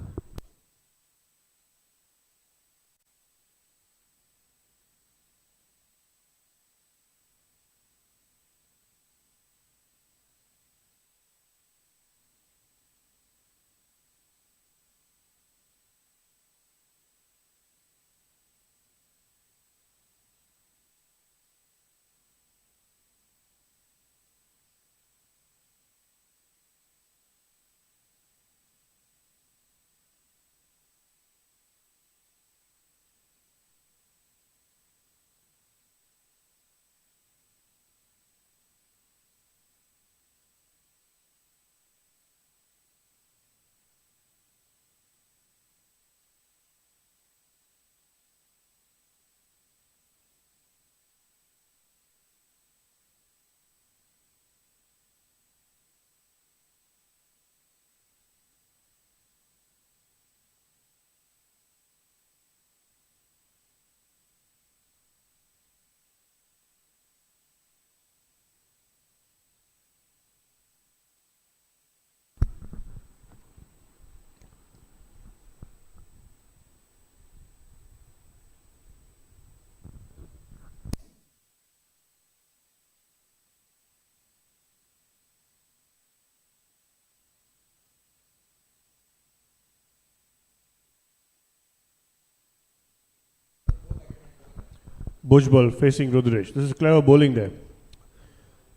Bhujbal facing Rudresh. This is clever bowling there.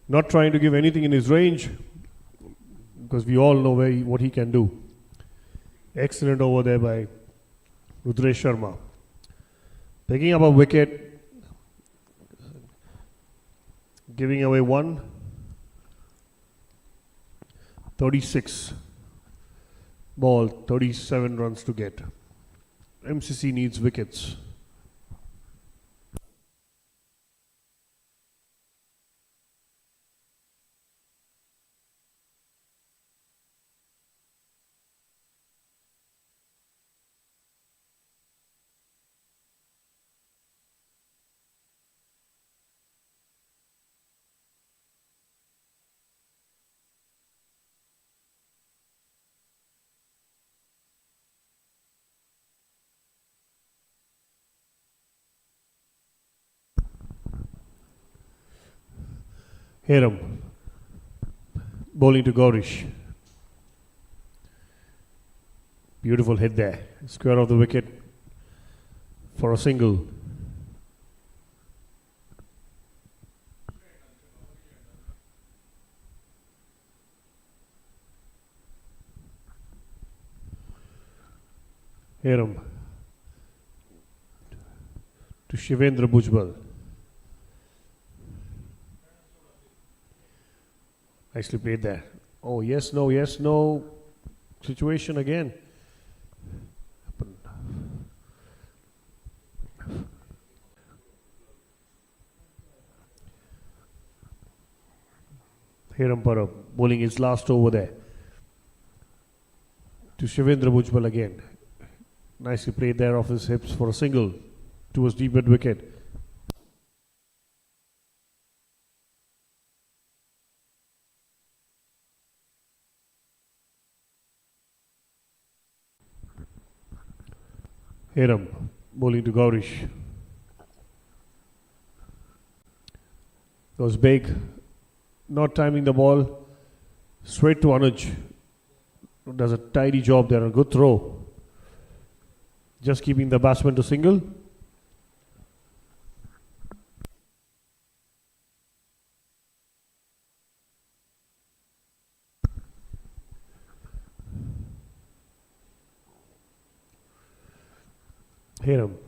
Not trying to give anything in his range, because we all know what he can do. Excellent over there by Rudresh Sharma. Picking up a wicket, giving away one. 36 ball, 37 runs to get. MCC needs wickets. Hiram bowling to Gaurish. Beautiful hit there. Square of the wicket for a single. Hiram to Shivendra Bhujbal. Nicely played there. Oh, yes, no situation again. Hirampara bowling his last over there. To Shivendra Bhujbal again. Nicely played there off his hips for a single towards deep mid wicket. Hiram bowling to Gaurish. Goes big, not timing the ball, straight to Anuj. Does a tidy job there, a good throw. Just keeping the batsman to single. Hiram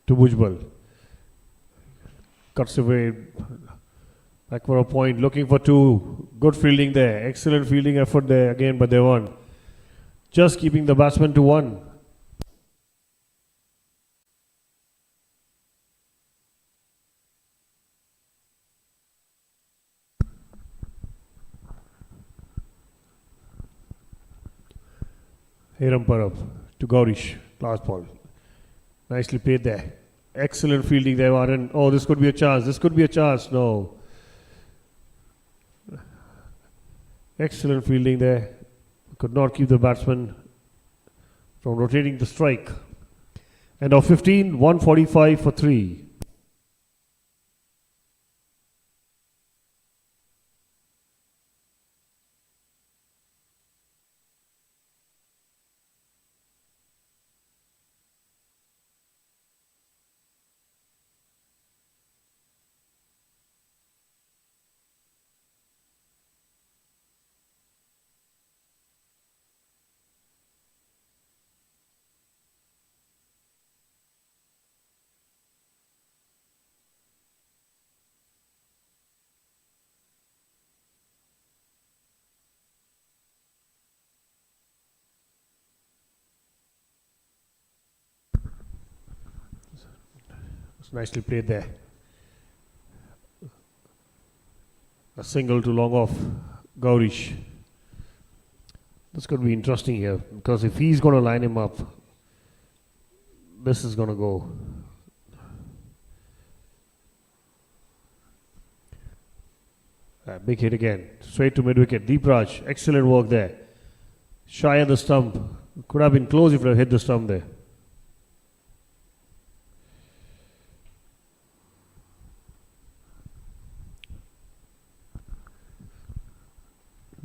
to Bhujbal. Cuts away. Back for a point. Looking for two. Good fielding there. Excellent fielding effort there again by Devan. Just keeping the batsman to one. Hiram Parab to Gaurish. Last ball. Nicely played there. Excellent fielding there, Varun. Oh, this could be a chance. This could be a chance. No. Excellent fielding there. Could not keep the batsman from rotating the strike. And of 15, 145 for 3. Nicely played there. A single to long off Gaurish. This could be interesting here because if he's going to line him up, this is going to go. Big hit again. Straight to mid wicket. Deep Raj. Excellent work there. Shy of the stump. Could have been close if it had hit the stump there.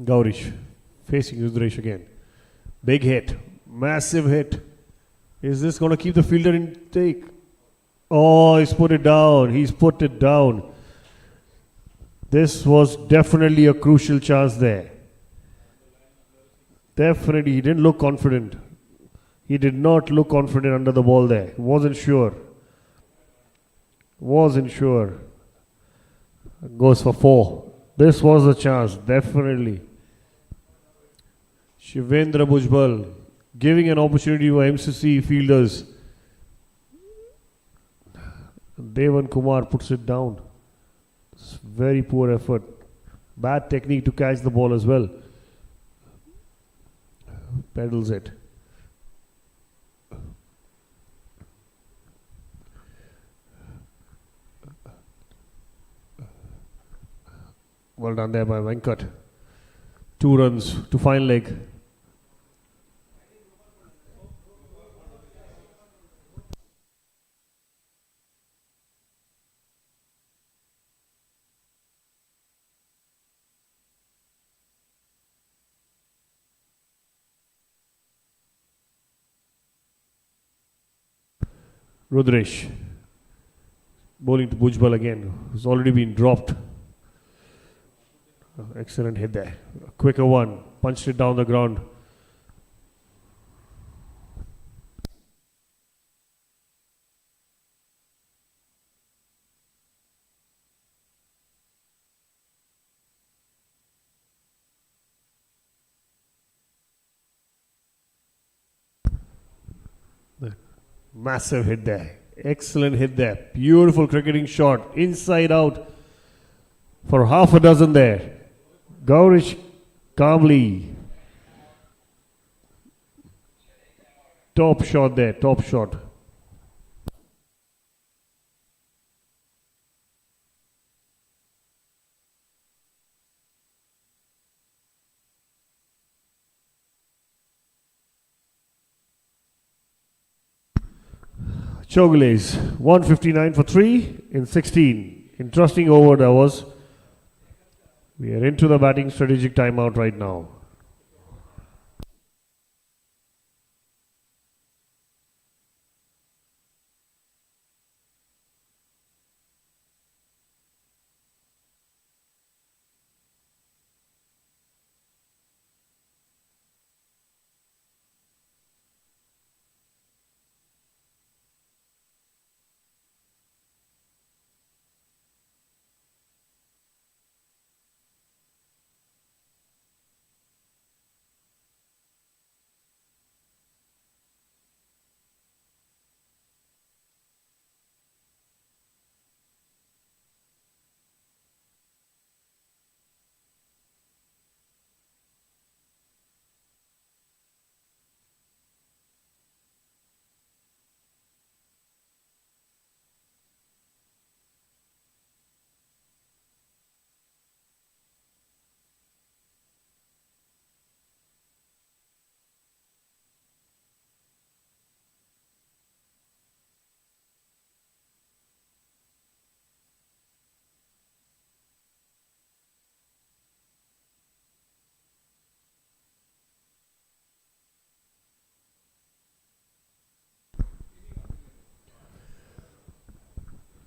Gaurish facing Rudresh again. Big hit. Massive hit. Is this going to keep the fielder in take? Oh, he's put it down. He's put it down. This was definitely a crucial chance there. Definitely. He didn't look confident. He did not look confident under the ball there. Wasn't sure. Wasn't sure. Goes for 4. This was a chance. Definitely. Shivendra Bhujbal giving an opportunity to MCC fielders. Devan Kumar puts it down. It's very poor effort. Bad technique to catch the ball as well. Pedals it. Well done there by Venkat. 2 runs to final leg. Rudresh bowling to Bhujbal again, who's already been dropped. Excellent hit there. A quicker one. Punched it down the ground. Massive hit there. Excellent hit there. Beautiful cricketing shot. Inside out for half a dozen there. Gaurish Kavli. Top shot there. Top shot. Chowgule's 159 for 3 in 16. Interesting over that was. We are into the batting strategic timeout right now.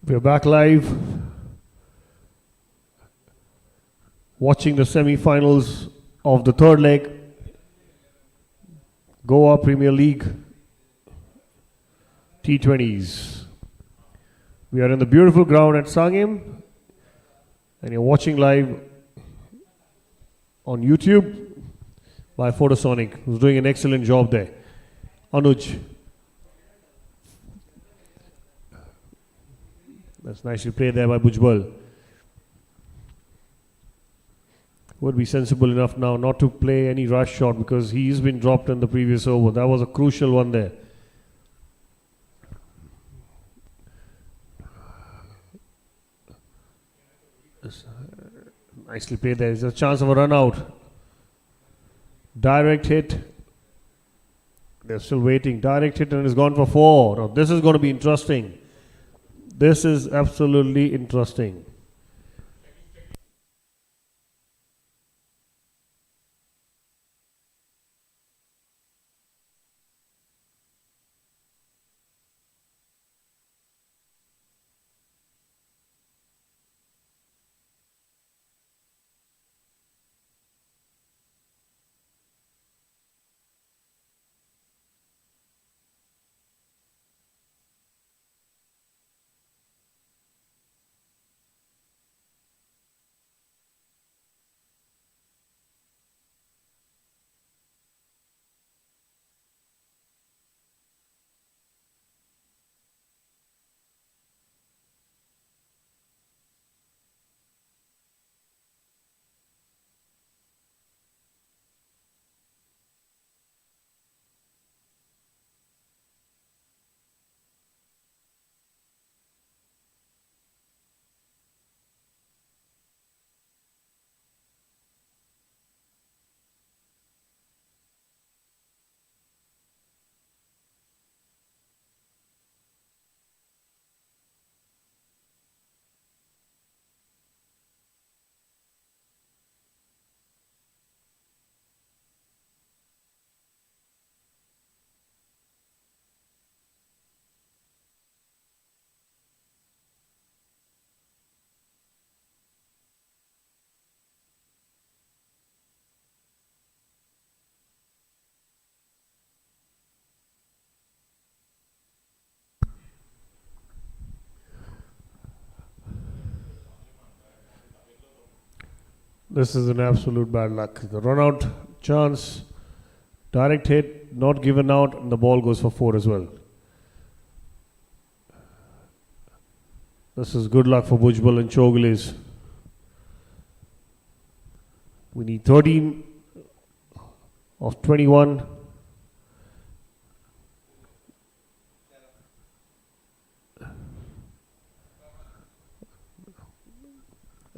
We're back live, watching the semi-finals of the third leg, Goa Premier League T20s. We are in the beautiful ground at Sanguem, and you're watching live on YouTube by Photosonic, who's doing an excellent job there. Anuj. That's nicely played there by Bhujbal. Would be sensible enough now not to play any rush shot because he's been dropped in the previous over. That was a crucial one there. Nicely played there. There's a chance of a run out. Direct hit. They're still waiting. Direct hit and it's gone for 4. Now this is going to be interesting. This is absolutely interesting. This is an absolute bad luck. The run out chance, direct hit, not given out, and the ball goes for 4 as well. This is good luck for Bhujbal and Chowgule's. We need 13 of 21.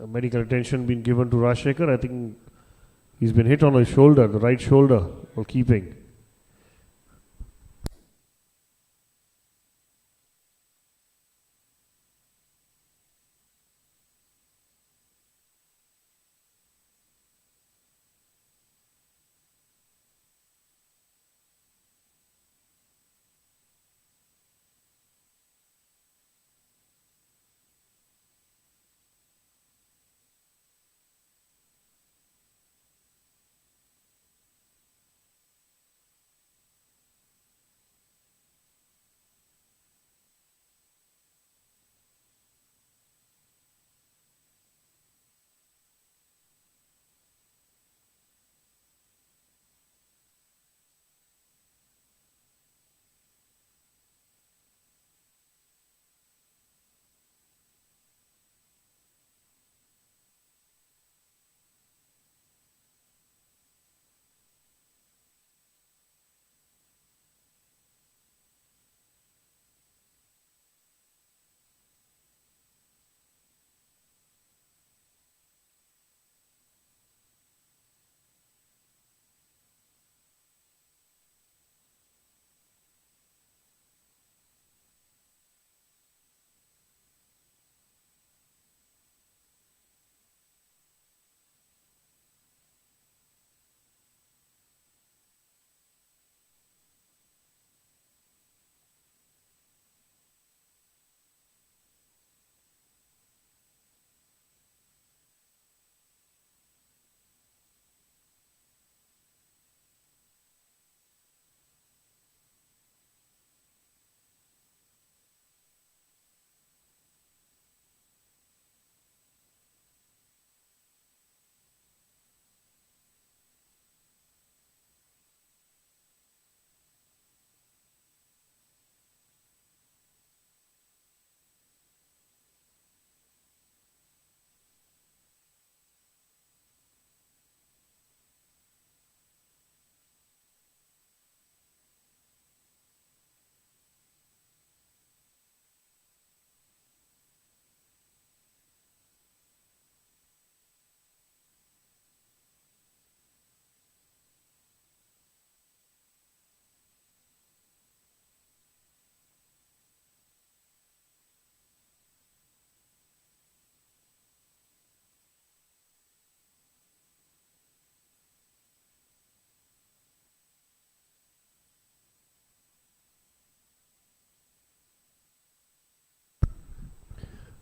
Medical attention being given to Rajshekhar. I think he's been hit on his shoulder, the right shoulder, while keeping.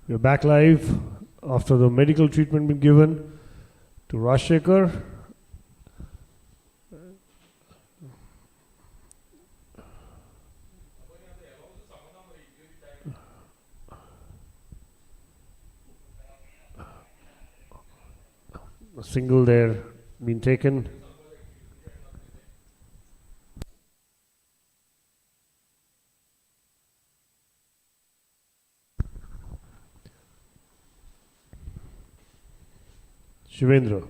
We're back live after the medical treatment been given to Rajshekhar. A single there been taken. Shivendra.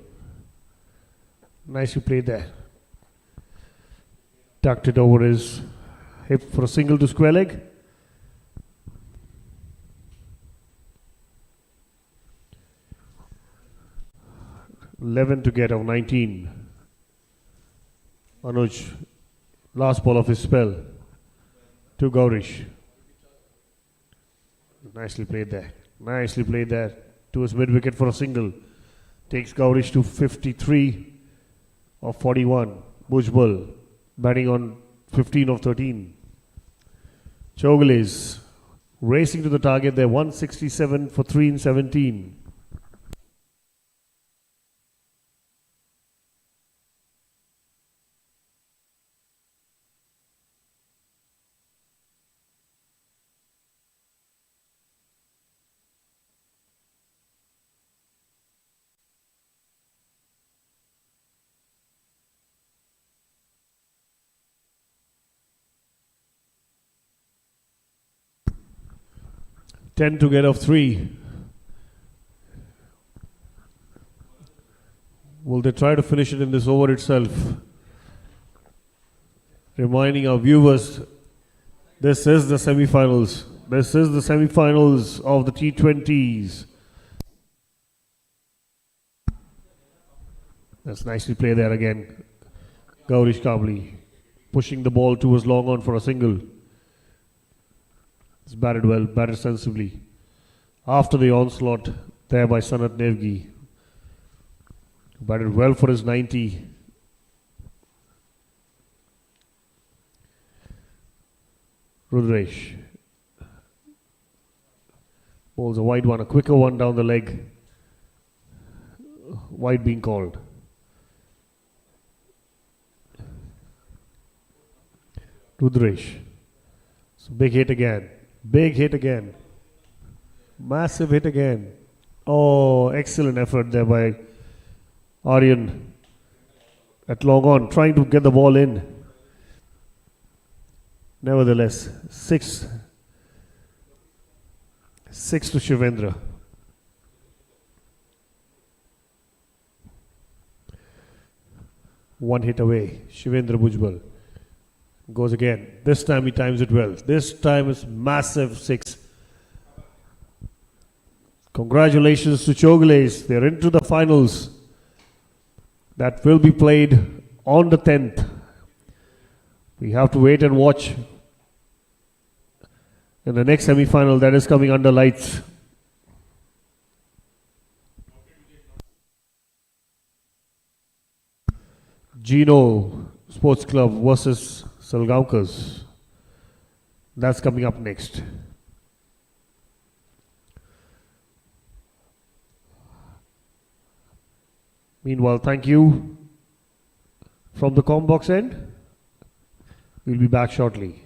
Nicely played there. Tucked it over his hip for a single to square leg. (11 to get of 19). Anuj, last ball of his spell to Gaurish. Nicely played there. Nicely played there to his mid wicket for a single. Takes Gaurish to 53 of 41. Bhujbal batting on 15 of 13. Chowgule is racing to the target there, 167 for 3 in 17. 10 to get of 3. Will they try to finish it in this over itself? Reminding our viewers, this is the semi-finals. This is the semi-finals of the T20s. That's nicely played there again. Gaurish Kabli pushing the ball towards long on for a single. It's batted well, batted sensibly. After the onslaught there by Sanat Nevi. Batted well for his 90. Rudresh. Bowls a wide one, a quicker one down the leg. Wide being called. Rudresh. So big hit again. Big hit again. Massive hit again. Oh, excellent effort there by Aryan at long on, trying to get the ball in. Nevertheless, 6 to Shivendra. One hit away. Shivendra Bhujbal goes again. This time he times it well. This time it's massive 6. Congratulations to Chowgules. They're into the finals. That will be played on the 10th. We have to wait and watch. In the next semi-final that is coming under lights. Gino Sports Club versus Salgaonkars. That's coming up next. Meanwhile, thank you from the Combox end. We'll be back shortly.